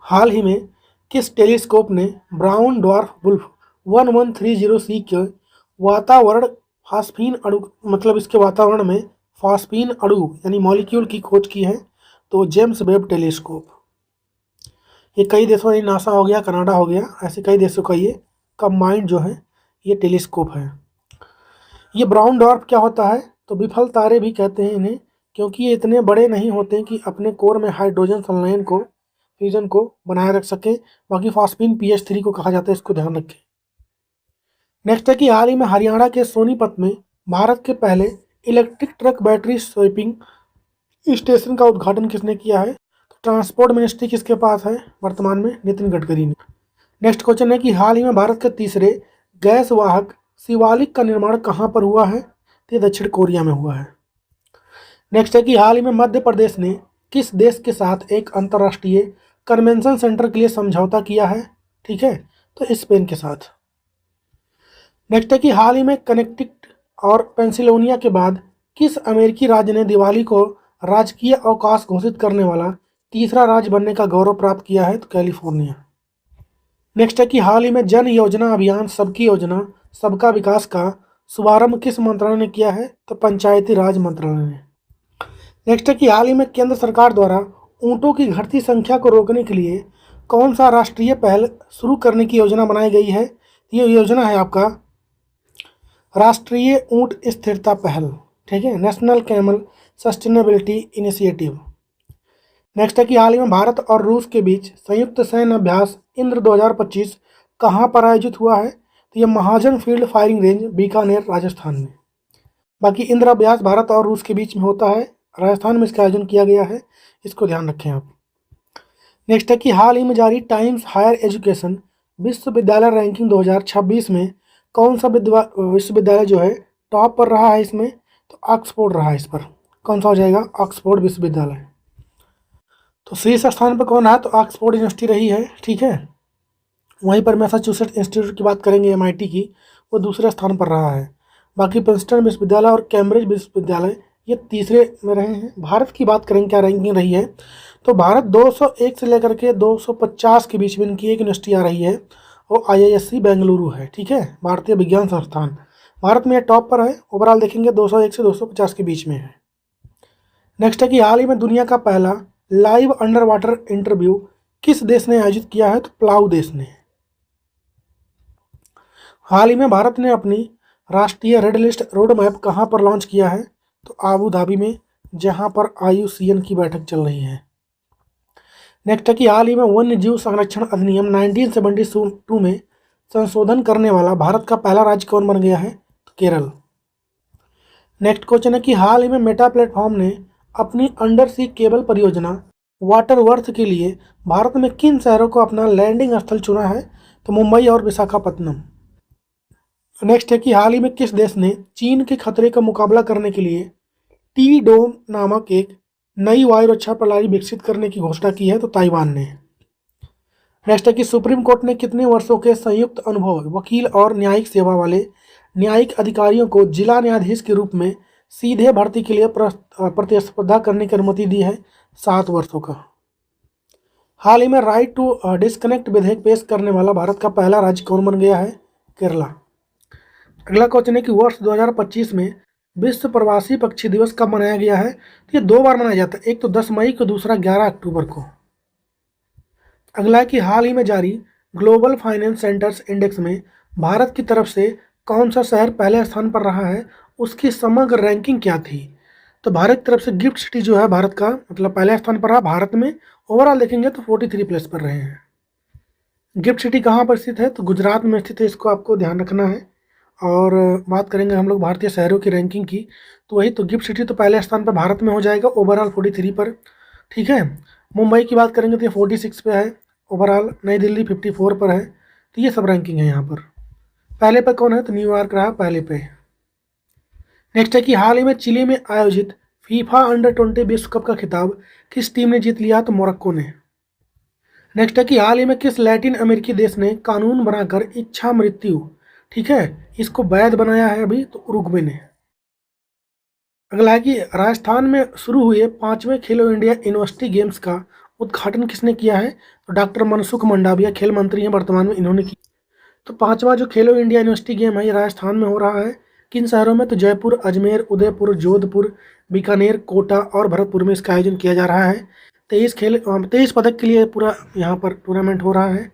हाल ही में किस टेलीस्कोप ने ब्राउन ड्वार्फ वुल्फ 1130C के वातावरण फास्फीन अणु, मतलब इसके वातावरण में फास्फीन अणु यानी मॉलिक्यूल की खोज की है? तो जेम्स वेब टेलीस्कोप। ये कई देशों में, नासा हो गया, कनाडा हो गया, ऐसे कई देशों का ये कंबाइंड जो है ये टेलीस्कोप है। ये ब्राउन डॉर्फ क्या होता है? तो विफल तारे भी कहते हैं इन्हें, क्योंकि ये इतने बड़े नहीं होते कि अपने कोर में हाइड्रोजन संलयन को, फ्यूजन को बनाए रख सके। बाकी फास्फीन PH3 को कहा जाता है, इसको ध्यान रखें। नेक्स्ट है कि हाल ही में हरियाणा के सोनीपत में भारत के पहले electric truck battery swapping station का उद्घाटन किसने किया है? तो ट्रांसपोर्ट मिनिस्ट्री किसके पास है वर्तमान में? नितिन गडकरी ने। नेक्स्ट क्वेश्चन है कि हाल ही में भारत के तीसरे गैस वाहक शिवालिक का निर्माण कहाँ पर हुआ है? तो ये दक्षिण कोरिया में हुआ है। नेक्स्ट है कि हाल ही में मध्य प्रदेश ने किस देश के साथ एक अंतर्राष्ट्रीय कन्वेंशन सेंटर के लिए समझौता किया है? ठीक है, तो स्पेन के साथ। नेक्स्ट है कि हाल ही में कनेक्टिकट और पेंसिल्वेनिया के बाद किस अमेरिकी राज्य ने दिवाली को राजकीय अवकाश घोषित करने वाला तीसरा राज्य बनने का गौरव प्राप्त किया है? तो कैलिफोर्निया। नेक्स्ट है कि हाल ही में जन योजना अभियान सबकी योजना सबका विकास का शुभारंभ किस मंत्रालय ने किया है? तो पंचायती राज मंत्रालय ने। नेक्स्ट है कि हाल ही में केंद्र सरकार द्वारा ऊँटों की घटती संख्या को रोकने के लिए कौन सा राष्ट्रीय पहल शुरू करने की योजना बनाई गई है? ये योजना है आपका राष्ट्रीय ऊँट स्थिरता पहल, ठीक है, national camel sustainability initiative. Next है कि हाल ही में भारत और रूस के बीच संयुक्त सैन्य अभ्यास इंद्र 2025 कहाँ पर आयोजित हुआ है? तो ये Mahajan field firing range, Bikaner, Rajasthan में। बाकी इंद्र अभ्यास भारत और रूस के बीच में होता है, राजस्थान में इसका आयोजन किया गया है, इसको ध्यान रखें आप। नेक्स्ट है कि हाल ही में जारी टाइम्स हायर एजुकेशन विश्वविद्यालय रैंकिंग 2026 में कौन सा विश्वविद्यालय जो है टॉप पर रहा है इसमें? तो ऑक्सफोर्ड रहा है। इस पर कौन सा हो जाएगा? ऑक्सफोर्ड विश्वविद्यालय। तो शीर्ष स्थान पर कौन रहा? तो ऑक्सफोर्ड यूनिवर्सिटी रही है, ठीक है। वहीं पर मैसाचुसेट्स इंस्टीट्यूट की बात करेंगे MIT की, वो दूसरे स्थान पर रहा है। बाकी प्रिंसटन विश्वविद्यालय और कैम्ब्रिज विश्वविद्यालय ये तीसरे में रहे हैं। भारत की बात करेंगे क्या रैंकिंग रही है? तो भारत 201 से लेकर के 250 के बीच में इनकी एक यूनिवर्सिटी आ रही है, वो IISc बेंगलुरु है, ठीक है, भारतीय विज्ञान संस्थान। भारत में टॉप पर है, ओवरऑल देखेंगे 201 से 250 के बीच में है। नेक्स्ट है कि हाल ही में दुनिया का पहला लाइव अंडर वाटर इंटरव्यू किस देश ने आयोजित किया है? तो प्लाऊ देश ने। हाल ही में भारत ने अपनी राष्ट्रीय रेड लिस्ट रोड मैप कहाँ पर लॉन्च किया है? तो आबू धाबी में, जहाँ पर IUCN की बैठक चल रही है। नेक्स्ट है कि हाल ही में वन्य जीव संरक्षण अधिनियम 1972 में संशोधन करने वाला भारत का पहला राज्य कौन बन गया है? तो केरल। नेक्स्ट क्वेश्चन है कि हाल ही में मेटा प्लेटफॉर्म ने अपनी अंडर सी केबल परियोजना वाटरवर्थ के लिए भारत में किन शहरों को अपना लैंडिंग स्थल चुना है? तो मुंबई और विशाखापत्तनम। नेक्स्ट है कि हाल ही में किस देश ने चीन के खतरे का मुकाबला करने के लिए टी डोम नामक एक नई वायु रक्षा प्रणाली विकसित करने की घोषणा की है? तो ताइवान ने। नेक्स्ट है कि सुप्रीम कोर्ट ने कितने वर्षों के संयुक्त अनुभव वकील और न्यायिक सेवा वाले न्यायिक अधिकारियों को जिला न्यायाधीश के रूप में सीधे भर्ती के लिए प्रतिस्पर्धा करने की अनुमति दी है? 7 वर्षों का। हाल ही में राइट टू डिस्कनेक्ट विधेयक पेश करने वाला भारत का पहला राज्य कौन बन गया है? केरला। अगला क्वेश्चन है कि वर्ष 2025 में विश्व प्रवासी पक्षी दिवस कब मनाया गया है? तो ये 2 बार मनाया जाता है, एक तो 10 मई को, दूसरा 11 अक्टूबर को। अगला है कि हाल ही में जारी ग्लोबल फाइनेंस सेंटर्स इंडेक्स में भारत की तरफ से कौन सा शहर पहले स्थान पर रहा है? उसकी समग्र रैंकिंग क्या थी? तो भारत की तरफ से गिफ्ट सिटी जो है भारत का मतलब पहले स्थान पर रहा भारत में। ओवरऑल देखेंगे तो 43 प्लेस पर रहे हैं। गिफ्ट सिटी कहाँ पर स्थित है? तो गुजरात में स्थित है, इसको आपको ध्यान रखना है। और बात करेंगे हम लोग भारतीय शहरों की रैंकिंग की, तो वही तो गिफ्ट सिटी तो पहले स्थान पर भारत में हो जाएगा ओवरऑल 43 पर। ठीक है, मुंबई की बात करेंगे तो ये 46 पे है ओवरऑल, नई दिल्ली 54 पर है। तो ये सब रैंकिंग है यहाँ पर। पहले पर कौन है? तो न्यूयॉर्क रहा पहले पे। नेक्स्ट है कि हाल ही में चिली में आयोजित फीफा अंडर-20 विश्व कप का खिताब किस टीम ने जीत लिया? तो मोरक्को ने। नेक्स्ट है कि हाल ही में किस लैटिन अमेरिकी देश ने कानून बनाकर इच्छा मृत्यु, ठीक है, इसको वैध बनाया है अभी? तो उरुग्वे ने। अगला है कि राजस्थान में शुरू हुए 5वें खेलो इंडिया यूनिवर्सिटी गेम्स का उद्घाटन किसने किया है? तो डॉक्टर मनसुख मंडाविया खेल मंत्री हैं वर्तमान में, इन्होंने किया। तो 5वां जो खेलो इंडिया यूनिवर्सिटी गेम है ये राजस्थान में हो रहा है। किन शहरों में? तो जयपुर, अजमेर, उदयपुर, जोधपुर, बीकानेर, कोटा और भरतपुर में इसका आयोजन किया जा रहा है। 23 पदक के लिए पूरा यहाँ पर टूर्नामेंट हो रहा है।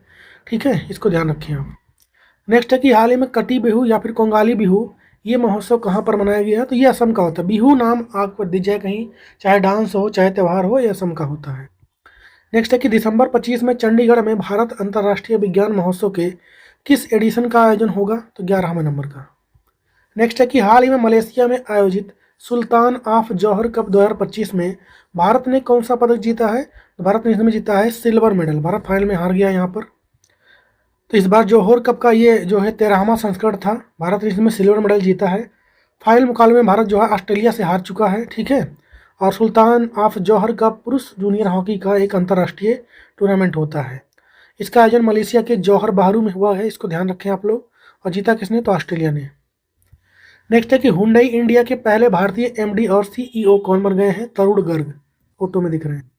ठीक है, इसको ध्यान रखें आप। नेक्स्ट है कि हाल ही में कटी बिहू या फिर कोंगाली बिहू ये महोत्सव कहाँ पर मनाया गया है? तो ये असम का होता है। बिहू नाम आग पर दी जाए कहीं, चाहे डांस हो चाहे त्यौहार हो, ये असम का होता है। नेक्स्ट है कि दिसंबर 25 में चंडीगढ़ में भारत अंतर्राष्ट्रीय विज्ञान महोत्सव के किस एडिशन का आयोजन होगा? तो 11वें नंबर का। नेक्स्ट है कि हाल ही में मलेशिया में आयोजित सुल्तान ऑफ जौहर कप 2025 में भारत ने कौन सा पदक जीता है? तो भारत ने इसमें जीता है सिल्वर मेडल। भारत फाइनल में हार गया यहाँ पर। तो इस बार जौहर कप का ये जो है 13वां संस्करण था, भारत ने इसमें सिल्वर मेडल जीता है। फाइनल मुकाबले में भारत जो है ऑस्ट्रेलिया से हार चुका है। ठीक है, और सुल्तान ऑफ जौहर कप पुरुष जूनियर हॉकी का एक अंतर्राष्ट्रीय टूर्नामेंट होता है। इसका आयोजन मलेशिया के जौहर बाहरू में हुआ है, इसको ध्यान रखें आप लोग। और जीता किसने? तो ऑस्ट्रेलिया ने। नेक्स्ट है कि हुंडई इंडिया के पहले भारतीय एमडी और सीईओ कौन बन गए हैं? तरुण गर्ग, फोटो में दिख रहे हैं।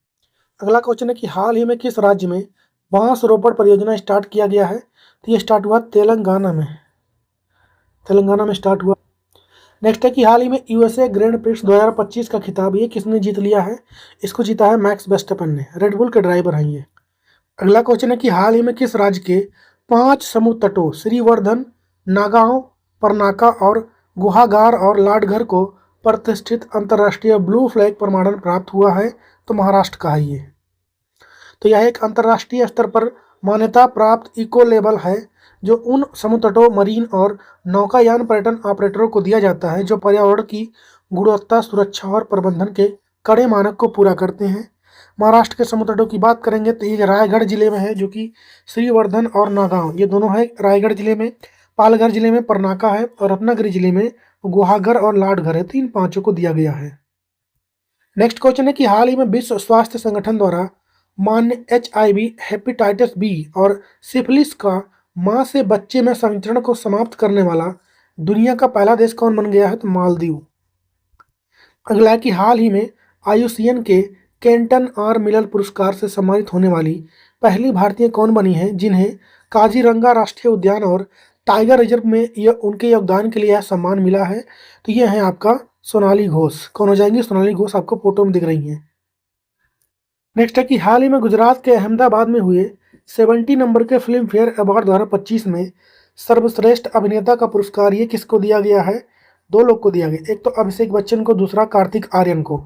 अगला क्वेश्चन है कि हाल ही में किस राज्य में बांस रोपण परियोजना स्टार्ट किया गया है? तो ये स्टार्ट हुआ तेलंगाना में। तेलंगाना में स्टार्ट हुआ। नेक्स्ट है कि हाल ही में यूएसए ग्रैंड प्रिक्स 2025 का खिताब ये किसने जीत लिया है? इसको जीता है मैक्स वेस्टरपेन ने, रेडबुल के ड्राइवर हैं ये। अगला क्वेश्चन है कि हाल ही में किस राज्य के 5 समुद्र तटों श्रीवर्धन, नागांव, परनाका और गुहागार और लाडघर को प्रतिष्ठित अंतर्राष्ट्रीय ब्लू फ्लैग प्रमाणन प्राप्त हुआ है? तो महाराष्ट्र का है ये। तो यह एक अंतर्राष्ट्रीय स्तर पर मान्यता प्राप्त इको लेबल है जो उन समुद्र तटों, मरीन और नौकायान पर्यटन ऑपरेटरों को दिया जाता है जो पर्यावरण की गुणवत्ता, सुरक्षा और प्रबंधन के कड़े मानक को पूरा करते हैं। महाराष्ट्र के समुद्र तटों की बात करेंगे तो ये रायगढ़ जिले में है, जो कि श्रीवर्धन और नागांव ये दोनों है रायगढ़ जिले में, पालघर जिले में परनाका है और रत्नागिरी जिले में गुहागर और लाडघर है। तो इन 5 को दिया गया है। नेक्स्ट क्वेश्चन है कि हाल ही में विश्व स्वास्थ्य संगठन द्वारा मान्य HIV, हेपेटाइटिस बी और सिफिलिस का मां से बच्चे में संचरण को समाप्त करने वाला दुनिया का पहला देश कौन बन गया है? तो मालदीव। अगला है कि हाल ही में IUCN के केंटन आर मिलर पुरस्कार से सम्मानित होने वाली पहली भारतीय कौन बनी है जिन्हें काजीरंगा राष्ट्रीय उद्यान और टाइगर रिजर्व में उनके योगदान के लिए यह सम्मान मिला है? तो ये है आपका सोनाली घोष। कौन हो जाएंगी? सोनाली घोष आपको फोटो में दिख रही हैं। नेक्स्ट है कि हाल ही में गुजरात के अहमदाबाद में हुए 70 नंबर के फिल्म फेयर अवार्ड 2025 में सर्वश्रेष्ठ अभिनेता का पुरस्कार ये किसको दिया गया है? 2 लोग को दिया गया, एक तो अभिषेक बच्चन को, दूसरा कार्तिक आर्यन को।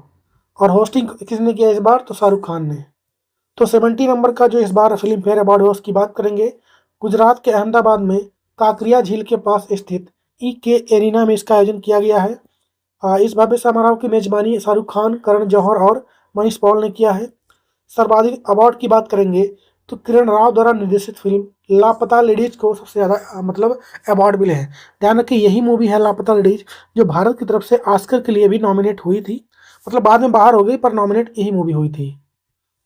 और होस्टिंग किसने किया इस बार? तो शाहरुख खान ने। तो 70 नंबर का जो इस बार फिल्म फेयर अवार्ड है उसकी बात करेंगे। गुजरात के अहमदाबाद में काकरिया झील के पास स्थित EK एरिना में इसका आयोजन किया गया है। इस भव्य समारोह की मेजबानी शाहरुख खान, करण जौहर और मनीष पॉल ने किया है। सर्वाधिक अवार्ड की बात करेंगे तो किरण राव द्वारा निर्देशित फिल्म लापता लेडीज को सबसे ज़्यादा मतलब अवार्ड मिले हैं। ध्यान रखिए यही मूवी है लापता लेडीज जो भारत की तरफ से ऑस्कर के लिए भी नॉमिनेट हुई थी, मतलब बाद में बाहर हो गई पर नॉमिनेट यही मूवी हुई थी।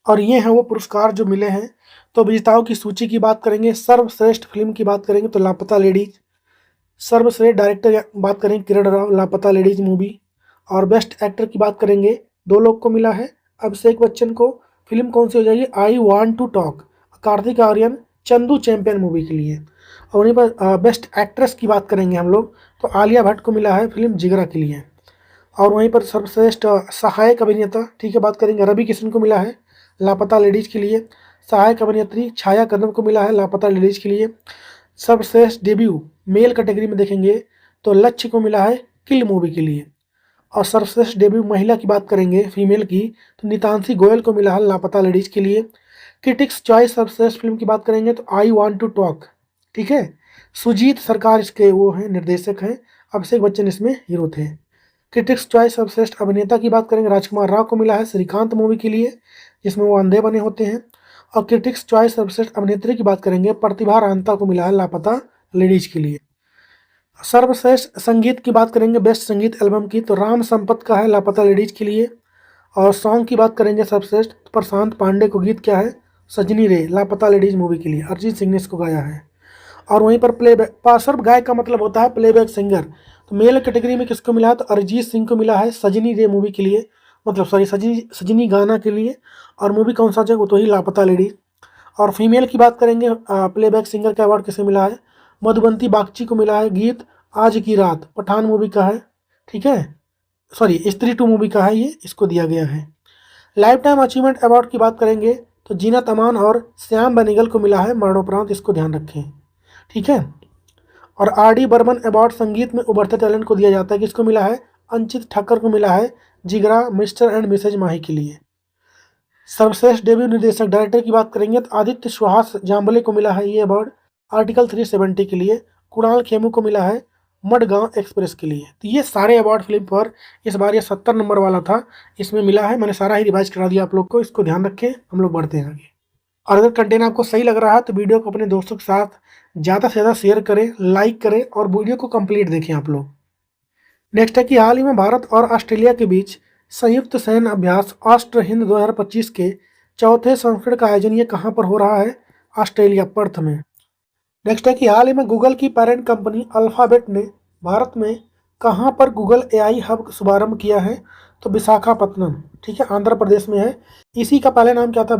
और ये हैं वो पुरस्कार जो मिले हैं। तो विजेताओं की सूची की बात करेंगे, सर्वश्रेष्ठ फिल्म की बात करेंगे तो लापता लेडीज, सर्वश्रेष्ठ डायरेक्टर बात करेंगे किरण राव लापता लेडीज मूवी, और बेस्ट एक्टर की बात करेंगे 2 लोग को मिला है, अभिषेक बच्चन को। फिल्म कौन सी हो जाएगी, I want to talk, Kartik Aaryan Chandu Champion movie के लिए। और वहीं पर बेस्ट एक्ट्रेस की बात करेंगे हम लोग तो आलिया भट्ट को मिला है फिल्म जिगरा के लिए। और वहीं पर सर्वश्रेष्ठ सहायक अभिनेता ठीक है बात करेंगे रवि किशन को मिला है लापता लेडीज के लिए। सहायक अभिनेत्री छाया कदम को मिला है लापता लेडीज के लिए। सर्वश्रेष्ठ डेब्यू मेल कैटेगरी में देखेंगे तो लक्ष्य को मिला है किल मूवी के लिए। और सर्वश्रेष्ठ डेब्यू महिला की बात करेंगे फीमेल की तो नितांशी गोयल को मिला है लापता लेडीज के लिए। क्रिटिक्स चॉइस सर्वश्रेष्ठ फिल्म की बात करेंगे तो आई वांट टू टॉक, ठीक है, सुजीत सरकार इसके वो हैं निर्देशक हैं, अभिषेक बच्चन इसमें हीरो थे। क्रिटिक्स चॉइस सर्वश्रेष्ठ अभिनेता की बात करेंगे राजकुमार राव को मिला है श्रीकांत मूवी के लिए जिसमें वो अंधे बने होते हैं। और क्रिटिक्स चॉइस सर्वश्रेष्ठ अभिनेत्री की बात करेंगे प्रतिभा रांता को मिला है लापता लेडीज के लिए। सर्वश्रेष्ठ संगीत की बात करेंगे बेस्ट संगीत एल्बम की तो राम संपत का है लापता लेडीज के लिए। और सॉन्ग की बात करेंगे सर्वश्रेष्ठ प्रशांत पांडे को गीत क्या है सजनी रे लापता लेडीज मूवी के लिए, अरिजीत सिंह ने इसको गाया है। और वहीं पर प्लेबैक पार्श्व गायक का मतलब होता है प्लेबैक सिंगर, तो मेल कैटेगरी में किसको मिला है तो अरिजीत सिंह को मिला है सजनी रे मूवी के लिए, मतलब सॉरी सजनी गाना के लिए। और मूवी कौन सा है वो तो ही लापता लेडीज। और फीमेल की बात करेंगे प्लेबैक सिंगर का अवार्ड किसे मिला है मधुबंती बागची को मिला है गीत आज की रात पठान मूवी का है, ठीक है, सॉरी स्त्री 2 मूवी का है ये, इसको दिया गया है। लाइफ टाइम अचीवमेंट अवार्ड की बात करेंगे तो जीनत अमान और श्याम बेनेगल को मिला है मरणोपरांत, इसको ध्यान रखें, ठीक है। और आर डी बर्मन अवार्ड संगीत में उभरते टैलेंट को दिया जाता है, किसको मिला है अंचित ठक्कर को मिला है जिगरा मिस्टर एंड मिसेज माही के लिए। सर्वश्रेष्ठ डेब्यू निर्देशक डायरेक्टर की बात करेंगे तो आदित्य सुहास जाम्बले को मिला है ये अवार्ड आर्टिकल 370 के लिए। कुणाल खेमू को मिला है मडगांव एक्सप्रेस के लिए। तो ये सारे अवार्ड फिल्म पर इस बार ये 70 नंबर वाला था, इसमें मिला है, मैंने सारा ही रिवाइज करा दिया आप लोग को, इसको ध्यान रखें। हम लोग बढ़ते हैं आगे। और अगर कंटेंट आपको सही लग रहा है तो वीडियो को अपने दोस्तों के साथ ज़्यादा से ज़्यादा शेयर करें, लाइक करें और वीडियो को कंप्लीट देखें आप लोग। नेक्स्ट है कि हाल ही में भारत और ऑस्ट्रेलिया के बीच संयुक्त सैन्य अभ्यास ऑस्ट्र हिंद 2025 के चौथे संस्करण का आयोजन ये कहाँ पर हो रहा है ऑस्ट्रेलिया पर्थ में। नेक्स्ट है कि हाल ही में गूगल की पेरेंट कंपनी अल्फाबेट ने भारत में कहाँ पर गूगल एआई हब शुभारंभ किया है तो विशाखापत्तनम, ठीक है, आंध्र प्रदेश में है। इसी का पहले नाम क्या था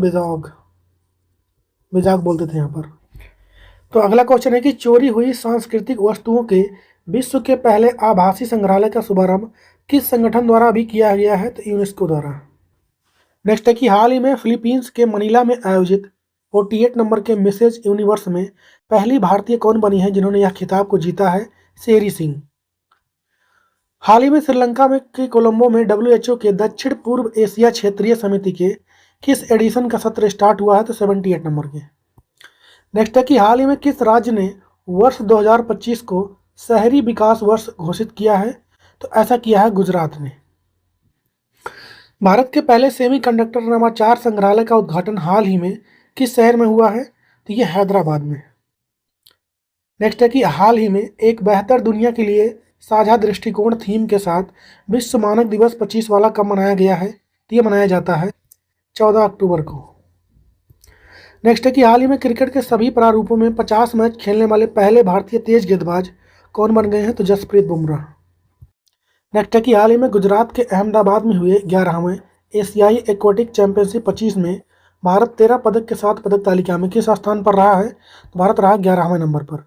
विजाग बोलते थे यहाँ पर। तो अगला क्वेश्चन है कि चोरी हुई सांस्कृतिक वस्तुओं के विश्व के पहले आभासी संग्रहालय का शुभारंभ किस संगठन द्वारा भी किया गया है तो यूनेस्को द्वारा। नेक्स्ट है कि हाल ही में फिलीपींस के मनीला में आयोजित 48 नंबर के मिसेज यूनिवर्स में पहली भारतीय कौन बनी है जिन्होंने यह खिताब को जीता है शेरी सिंह। हाल ही में श्रीलंका में के कोलंबो में WHO के दक्षिण पूर्व एशिया क्षेत्रीय समिति के किस एडिशन का सत्र स्टार्ट हुआ है तो 78 नंबर के। नेक्स्ट है कि हाल ही में किस राज्य ने वर्ष 2025 को शहरी विकास वर्ष घोषित किया है तो ऐसा किया है गुजरात ने। भारत के पहले सेमीकंडक्टर नवाचार संग्रहालय का उद्घाटन हाल ही में किस शहर में हुआ है तो ये हैदराबाद में। नेक्स्ट है कि हाल ही में एक बेहतर दुनिया के लिए साझा दृष्टिकोण थीम के साथ विश्व मानक दिवस 25 वाला कब मनाया गया है तो ये मनाया जाता है 14 अक्टूबर को। नेक्स्ट है कि हाल ही में क्रिकेट के सभी प्रारूपों में 50 मैच खेलने वाले पहले भारतीय तेज गेंदबाज कौन बन गए हैं तो जसप्रीत बुमराह। नेक्स्ट है कि हाल ही में गुजरात के अहमदाबाद में हुए 11वें एशियाई एक्वाटिक चैंपियनशिप 25 में भारत 13 पदक के साथ पदक तालिका में किस स्थान पर रहा है तो भारत रहा 11वें नंबर पर।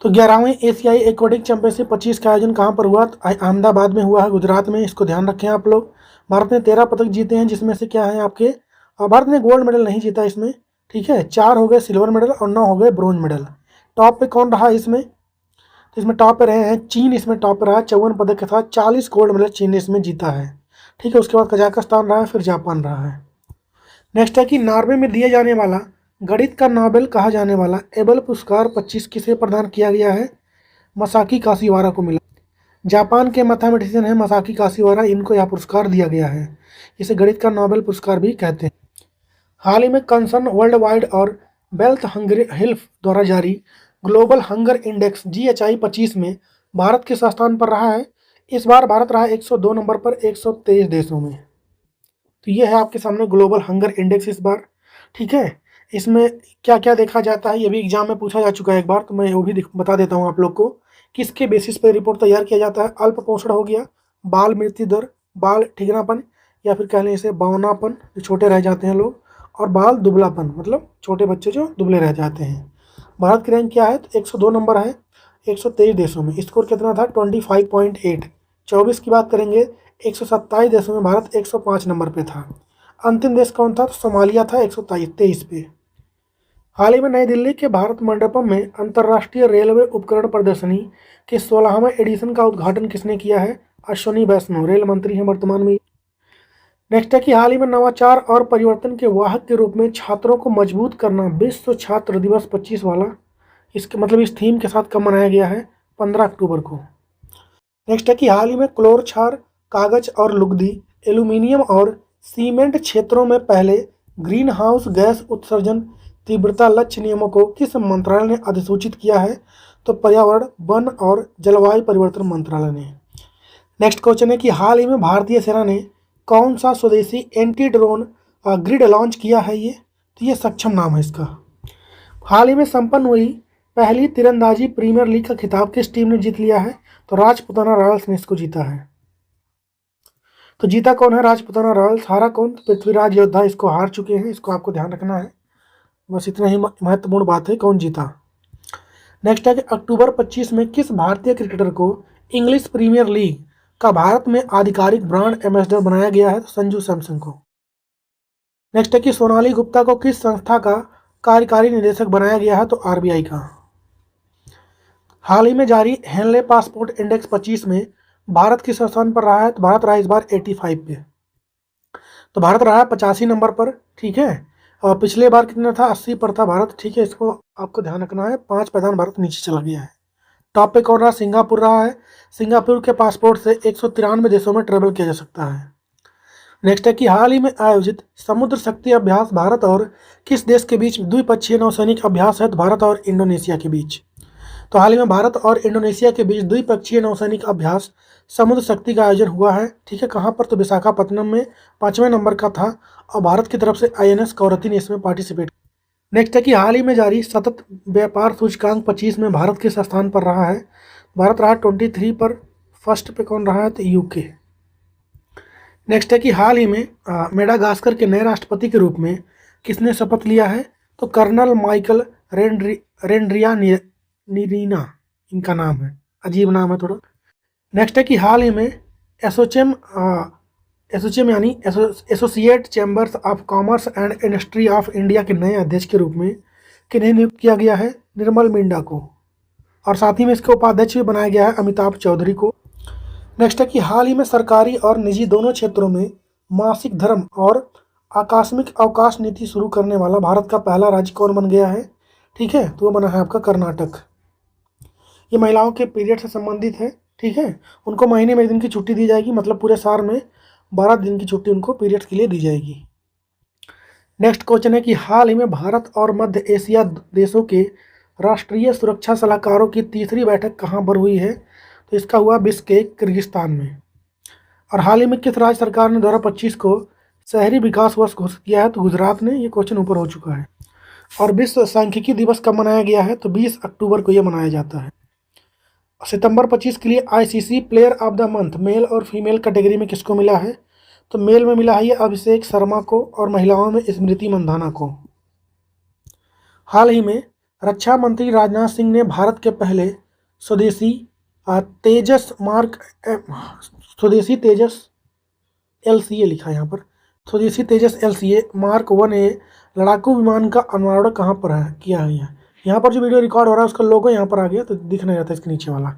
तो 11वें एशियाई एक्वाटिक चैंपियनशिप 25 का आयोजन कहाँ पर हुआ तो अहमदाबाद में हुआ है गुजरात में, इसको ध्यान रखें आप लोग। भारत ने 13 पदक जीते हैं जिसमें से क्या है आपके, भारत ने गोल्ड मेडल नहीं जीता इसमें, ठीक है, 4 हो गए सिल्वर मेडल और 9 हो गए ब्रोंज मेडल। टॉप पे कौन रहा इसमें तो इसमें टॉप पे रहे हैं चीन, इसमें टॉप पे रहा 54 पदक के साथ 40 गोल्ड मेडल चीन ने इसमें जीता है, ठीक है। उसके बाद कजाकिस्तान रहा है, फिर जापान रहा है। नेक्स्ट है कि नॉर्वे में दिए जाने वाला गणित का नोबेल कहा जाने वाला एबल पुरस्कार 25 किसे प्रदान किया गया है मसाकी काशीवारा को मिला। जापान के मैथमेटिशियन है मसाकी काशीवारा, इनको यह पुरस्कार दिया गया है, इसे गणित का नोबेल पुरस्कार भी कहते हैं। हाल ही में कंसर्न वर्ल्ड वाइड और वेल्थ हंगर हेल्थ द्वारा जारी ग्लोबल हंगर इंडेक्स GHI 25 में भारत किस स्थान पर रहा है? इस बार भारत रहा 102 नंबर पर 123 देशों में। तो ये है आपके सामने ग्लोबल हंगर इंडेक्स इस बार। ठीक है, इसमें क्या क्या देखा जाता है ये भी एग्जाम में पूछा जा चुका है एक बार, तो मैं वो भी बता देता हूँ आप लोग को। किसके बेसिस पे रिपोर्ट तैयार किया जाता है? अल्प पोषण हो गया, बाल मृत्यु दर, बाल ठिगनापन या फिर कह लें इसे बौनापन, जो छोटे रह जाते हैं लोग, और बाल दुबलापन, मतलब छोटे बच्चे जो दुबले रह जाते हैं। भारत की रैंक क्या है? तो 102 नंबर है 123 देशों में। स्कोर कितना था? 25.8। 24 की बात करेंगे, 127 देशों में भारत 105 नंबर पे था। अंतिम देश कौन था? तो सोमालिया था 123 पे। हाल ही में नई दिल्ली के भारत मंडपम में अंतर्राष्ट्रीय रेलवे उपकरण प्रदर्शनी के 16वें एडिशन का उद्घाटन किसने किया है? अश्विनी वैष्णव, रेल मंत्री हैं वर्तमान में। नेक्स्ट है कि हाल ही में नवाचार और परिवर्तन के वाहक के रूप में छात्रों को मजबूत करना विश्व छात्र दिवस 25 वाला, इसके मतलब इस थीम के साथ कब मनाया गया है? 15 अक्टूबर को। नेक्स्ट है कि हाल ही में क्लोर क्षार, कागज और लुगदी, एल्यूमिनियम और सीमेंट क्षेत्रों में पहले ग्रीन हाउस गैस उत्सर्जन तीव्रता लक्ष्य नियमों को किस मंत्रालय ने अधिसूचित किया है? तो पर्यावरण, वन और जलवायु परिवर्तन मंत्रालय ने। नेक्स्ट क्वेश्चन है कि हाल ही में भारतीय सेना ने कौन सा स्वदेशी एंटी ड्रोन ग्रिड लॉन्च किया है? तो ये सक्षम नाम है इसका। हाल ही में संपन्न हुई पहली तीरंदाजी प्रीमियर लीग का खिताब किस टीम ने जीत लिया है? तो राजपुताना रॉयल्स ने इसको जीता है। तो जीता कौन है? राजपुताना रॉयल्स। हारा कौन? पृथ्वीराज योद्धा इसको हार चुके हैं, इसको आपको ध्यान रखना है। बस इतना ही महत्वपूर्ण बात है, कौन जीता। नेक्स्ट है कि अक्टूबर 25 में किस भारतीय क्रिकेटर को इंग्लिश प्रीमियर लीग का भारत में आधिकारिक ब्रांड एम्बेसडर बनाया गया है? तो संजू सैमसन को। नेक्स्ट है कि सोनाली गुप्ता को किस संस्था का कार्यकारी निदेशक बनाया गया है? तो RBI का। हाल ही में जारी हेनले पासपोर्ट इंडेक्स 25 में भारत किस स्थान पर रहा है? तो भारत रहा इस बार 85 पे। तो भारत रहा 85 नंबर पर। ठीक है, और पिछले बार कितना था? 80 पर था भारत। ठीक है, इसको आपको ध्यान रखना है। 5 पैदान भारत नीचे चला गया है। टॉप पे कौन रहा? सिंगापुर रहा है। सिंगापुर के पासपोर्ट से 193 देशों में ट्रेवल किया जा सकता है। नेक्स्ट है कि हाल ही में आयोजित समुद्र शक्ति अभ्यास भारत और किस देश के बीच द्विपक्षीय नौसैनिक अभ्यास है? तो भारत और इंडोनेशिया के बीच। तो हाल ही में भारत और इंडोनेशिया के बीच द्विपक्षीय नौसैनिक अभ्यास समुद्र शक्ति का आयोजन हुआ है। ठीक है, कहाँ पर? तो विशाखापत्तनम में 5वें नंबर का था और भारत की तरफ से INS कौरती ने इसमें पार्टिसिपेट। नेक्स्ट है कि हाल ही में जारी सतत व्यापार सूचकांक 25 में भारत किस स्थान पर रहा है? भारत रहा 23 पर। फर्स्ट पे कौन रहा है? तो UK। नेक्स्ट है कि हाल ही में मेडागास्कर के नए राष्ट्रपति के रूप में किसने शपथ लिया है? तो कर्नल माइकल रेंड्रियानिरीना इनका नाम है, अजीब नाम है थोड़ा। नेक्स्ट है कि हाल ही में एसोचेम यानी associate chambers of commerce and industry of India के नए अध्यक्ष के रूप में किन्हें नियुक्त किया गया है? निर्मल मिंडा को। और साथ ही में इसके उपाध्यक्ष भी बनाया गया है अमिताभ चौधरी को। नेक्स्ट है कि हाल ही में सरकारी और निजी दोनों क्षेत्रों में मासिक धर्म और आकस्मिक अवकाश नीति शुरू करने वाला भारत का पहला राज्य कौन बन गया है? ठीक है, तो वो बना है आपका कर्नाटक। ये महिलाओं के पीरियड से संबंधित है। ठीक है, उनको महीने में 1 दिन की छुट्टी दी जाएगी, मतलब पूरे साल में 12 दिन की छुट्टी उनको पीरियड्स के लिए दी जाएगी। नेक्स्ट क्वेश्चन है कि हाल ही में भारत और मध्य एशिया देशों के राष्ट्रीय सुरक्षा सलाहकारों की तीसरी बैठक कहाँ पर हुई है? तो इसका हुआ बिश्केक, किर्गिस्तान में। और हाल ही में किस राज्य सरकार ने 2025 को शहरी विकास वर्ष घोषित किया है? तो गुजरात ने। ये क्वेश्चन ऊपर हो चुका है। और विश्व सांख्यिकी दिवस कब मनाया गया है? तो 20 अक्टूबर को यह मनाया जाता है। सितंबर 25 के लिए ICC player of the month male और फीमेल कैटेगरी में किसको मिला है? तो मेल में मिला है ये अभिषेक शर्मा को और महिलाओं में स्मृति मंधाना को। हाल ही में रक्षा मंत्री राजनाथ सिंह ने भारत के पहले स्वदेशी तेजस LCA लिखा है यहाँ पर, स्वदेशी तेजस LCA Mark 1A लड़ाकू विमान का अनावरण कहाँ पर किया है? यहाँ पर जो वीडियो रिकॉर्ड हो रहा है उसका लोगो यहाँ पर आ गया, तो दिख नहीं रहता इसके नीचे वाला।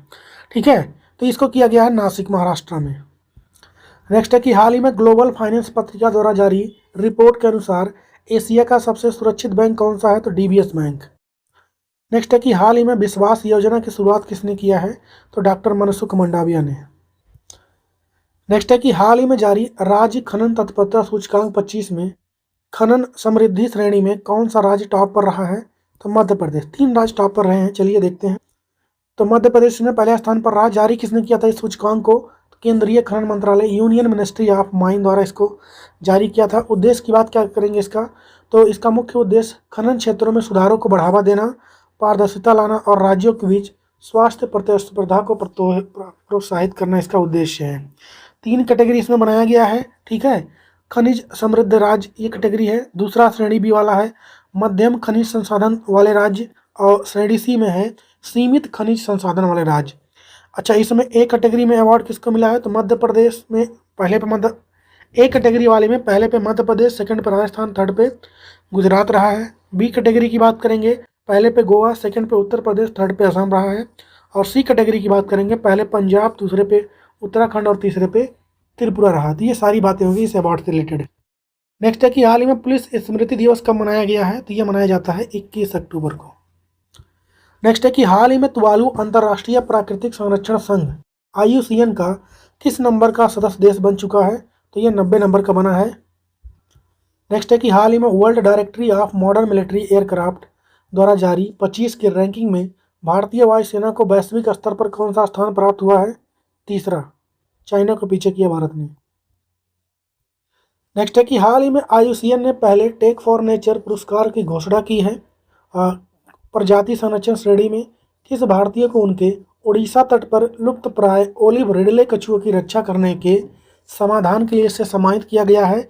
ठीक है, तो इसको किया गया है नासिक, महाराष्ट्र में। नेक्स्ट है कि हाल ही में ग्लोबल फाइनेंस पत्रिका द्वारा जारी रिपोर्ट के अनुसार एशिया का सबसे सुरक्षित बैंक कौन सा है? तो DBS बैंक। नेक्स्ट है कि हाल ही में विश्वास योजना की शुरुआत किसने किया है? तो डॉक्टर मनसुख मंडाविया ने। नेक्स्ट है कि हाल ही में जारी राज्य खनन तत्परता सूचकांक 25 में खनन समृद्धि श्रेणी में कौन सा राज्य टॉप पर रहा है? तो मध्य प्रदेश। 3 राज्य टॉप पर रहे हैं, चलिए देखते हैं। तो मध्य प्रदेश ने पहले स्थान पर रहा। जारी किसने किया था इस सूचकांक को? तो केंद्रीय खनन मंत्रालय, यूनियन मिनिस्ट्री ऑफ माइन द्वारा इसको जारी किया था। उद्देश्य की बात क्या करेंगे इसका? तो इसका मुख्य उद्देश्य खनन क्षेत्रों में सुधारों को बढ़ावा देना, पारदर्शिता लाना और राज्यों के बीच स्वास्थ्य प्रतिस्पर्धा को प्रोत्साहित करना इसका उद्देश्य है। 3 कैटेगरी इसमें बनाया गया है, ठीक है। खनिज समृद्ध राज्य ये कैटेगरी है। दूसरा श्रेणी बी वाला है मध्यम खनिज संसाधन वाले राज्य, और श्रेणी सी में है सीमित खनिज संसाधन वाले राज्य। अच्छा, इसमें ए कैटेगरी में अवार्ड किसको मिला है? तो मध्य प्रदेश में पहले पे ए कैटेगरी वाले में पहले पे मध्य प्रदेश, सेकंड पे राजस्थान, थर्ड पे गुजरात रहा है। बी कैटेगरी की बात करेंगे, पहले पे गोवा, सेकंड पे उत्तर प्रदेश, थर्ड पे असम रहा है। और सी कैटेगरी की बात करेंगे, पहले पंजाब, दूसरे पे उत्तराखंड और तीसरे पे त्रिपुरा रहा। तो ये सारी बातें होंगी इस अवार्ड से रिलेटेड। नेक्स्ट है कि हाल ही में पुलिस स्मृति दिवस कब मनाया गया है? तो ये मनाया जाता है 21 अक्टूबर को। नेक्स्ट है कि हाल ही में तुवालू अंतर्राष्ट्रीय प्राकृतिक संरक्षण संघ IUCN का किस नंबर का सदस्य देश बन चुका है? तो ये 90 नंबर का बना है। नेक्स्ट है कि हाल ही में world directory of modern military aircraft द्वारा जारी 25 की रैंकिंग में भारतीय वायुसेना को वैश्विक स्तर पर कौन सा स्थान प्राप्त हुआ है? तीसरा। चाइना को पीछे किया भारत ने। नेक्स्ट है कि हाल ही में IUCN ने पहले टेक फॉर नेचर पुरस्कार की घोषणा की है। प्रजाति संरक्षण श्रेणी में किस भारतीय को उनके उड़ीसा तट पर लुप्त प्राय ओलिव रिडले कछुओं की रक्षा करने के समाधान के लिए इसे सम्मानित किया गया है?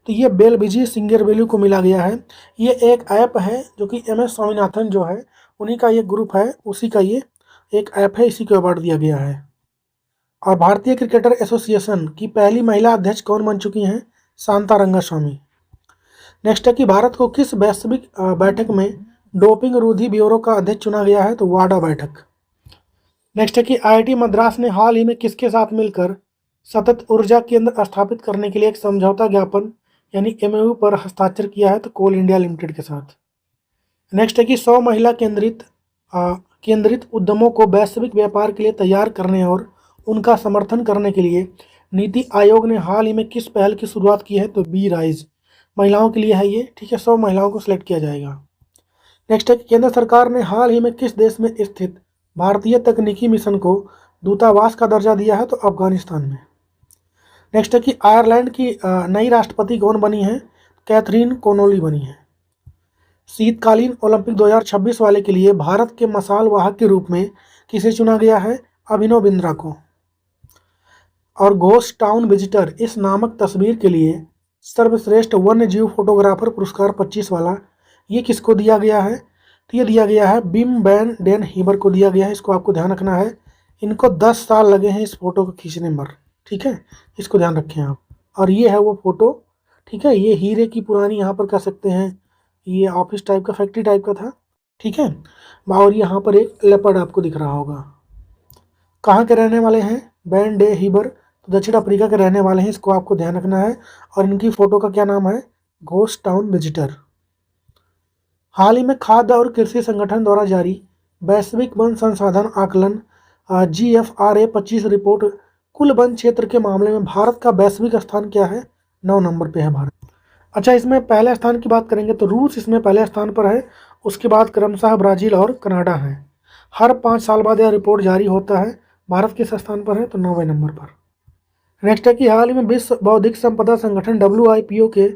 तो ये बेलबिजी सिंगरवेलू को मिला गया है। ये एक ऐप है जो कि MS स्वामीनाथन जो है उन्हीं का ये ग्रुप है, उसी का ये एक ऐप है, इसी को अवार्ड दिया गया है। और भारतीय क्रिकेटर एसोसिएशन की पहली महिला अध्यक्ष कौन बन चुकी हैं? शांता रंगास्वामी। नेक्स्ट है कि भारत को किस वैश्विक बैठक में डोपिंग रोधी ब्यूरो का अध्यक्ष चुना गया है? तो वाडा बैठक। नेक्स्ट है कि IIT मद्रास ने हाल ही में किसके साथ मिलकर सतत ऊर्जा केंद्र स्थापित करने के लिए एक समझौता ज्ञापन यानी MOU पर हस्ताक्षर किया है? तो कोल इंडिया लिमिटेड के साथ। नेक्स्ट है कि 100 महिला केंद्रित उद्यमों को वैश्विक व्यापार के लिए तैयार करने और उनका समर्थन करने के लिए नीति आयोग ने हाल ही में किस पहल की शुरुआत की है? तो बी राइज, महिलाओं के लिए है ये, ठीक है। 100 महिलाओं को सिलेक्ट किया जाएगा। नेक्स्ट है कि केंद्र सरकार ने हाल ही में किस देश में स्थित भारतीय तकनीकी मिशन को दूतावास का दर्जा दिया है? तो अफगानिस्तान में। नेक्स्ट है कि आयरलैंड की नई राष्ट्रपति कौन बनी है? कैथरीन कोनोली बनी है। शीतकालीन ओलंपिक 2026 वाले के लिए भारत के मसाल वाहक के रूप में किसे चुना गया है? अभिनव बिंद्रा को। और घोस्ट टाउन विजिटर इस नामक तस्वीर के लिए सर्वश्रेष्ठ वन्य जीव फोटोग्राफर पुरस्कार 25 वाला ये किसको दिया गया है? तो ये दिया गया है बिम वैन डेन हीबर को दिया गया है। इसको आपको ध्यान रखना है। इनको 10 साल लगे हैं इस फोटो को खींचने में, ठीक है, इसको ध्यान रखें आप। और ये है वो फोटो, ठीक है। ये हीरे की पुरानी यहाँ पर कह सकते हैं, ये ऑफिस टाइप का, फैक्ट्री टाइप का था, ठीक है। और यहाँ पर एक लेपर्ड आपको दिख रहा होगा। कहाँ के रहने वाले हैं? वैन डे हीबर, तो दक्षिण अफ्रीका के रहने वाले हैं, इसको आपको ध्यान रखना है। और इनकी फ़ोटो का क्या नाम है? Ghost town visitor. हाल ही में खाद्य और कृषि संगठन द्वारा जारी वैश्विक वन संसाधन आकलन GFRA 25 रिपोर्ट कुल वन क्षेत्र के मामले में भारत का वैश्विक स्थान क्या है? 9 नंबर पे है भारत। अच्छा, इसमें पहले स्थान की बात करेंगे तो रूस इसमें पहले स्थान पर है। उसके बाद क्रमशः ब्राज़ील और कनाडा है। हर 5 साल बाद यह रिपोर्ट जारी होता है। भारत किस स्थान पर है? तो 9वें नंबर पर। नेक्स्ट है कि हाल ही में विश्व बौद्धिक संपदा संगठन WIPO के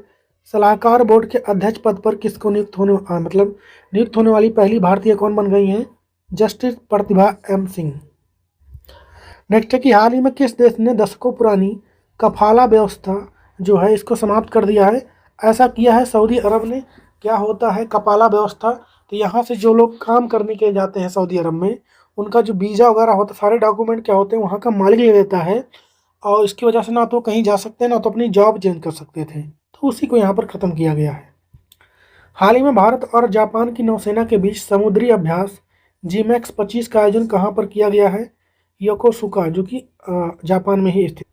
सलाहकार बोर्ड के अध्यक्ष पद पर किसको नियुक्त होने वाली पहली भारतीय कौन बन गई हैं? जस्टिस प्रतिभा M सिंह। नेक्स्ट है कि हाल ही में किस देश ने दशकों पुरानी कफाला व्यवस्था जो है इसको समाप्त कर दिया है? ऐसा किया है सऊदी अरब ने। क्या होता है कफाला व्यवस्था? तो यहाँ से जो लोग काम करने के लिए जाते हैं सऊदी अरब में, उनका जो वीज़ा वगैरह होता है, सारे डॉक्यूमेंट क्या होते हैं वहाँ का मालिक ले लेता है। और इसकी वजह से ना तो कहीं जा सकते हैं ना तो अपनी जॉब चेंज कर सकते थे। तो उसी को यहाँ पर ख़त्म किया गया है। हाल ही में भारत और जापान की नौसेना के बीच समुद्री अभ्यास GMAX 25 का आयोजन कहाँ पर किया गया है? योकोसुका, जो कि जापान में ही स्थित।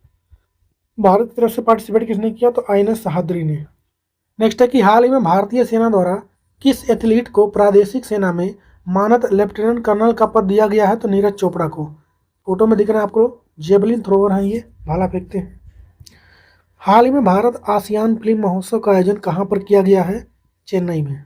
भारत की तरफ से पार्टिसिपेट किसने किया? तो INS सहाद्री ने। नेक्स्ट है कि हाल ही में भारतीय सेना द्वारा किस एथलीट को प्रादेशिक सेना में मानद लेफ्टिनेंट कर्नल का पद दिया गया है? तो नीरज चोपड़ा को। फोटो में दिख रहा है आपको, जेवलिन थ्रोवर हैं, ये भाला फेंकते हैं। हाल ही में भारत आसियान फिल्म महोत्सव का आयोजन कहाँ पर किया गया है? चेन्नई में।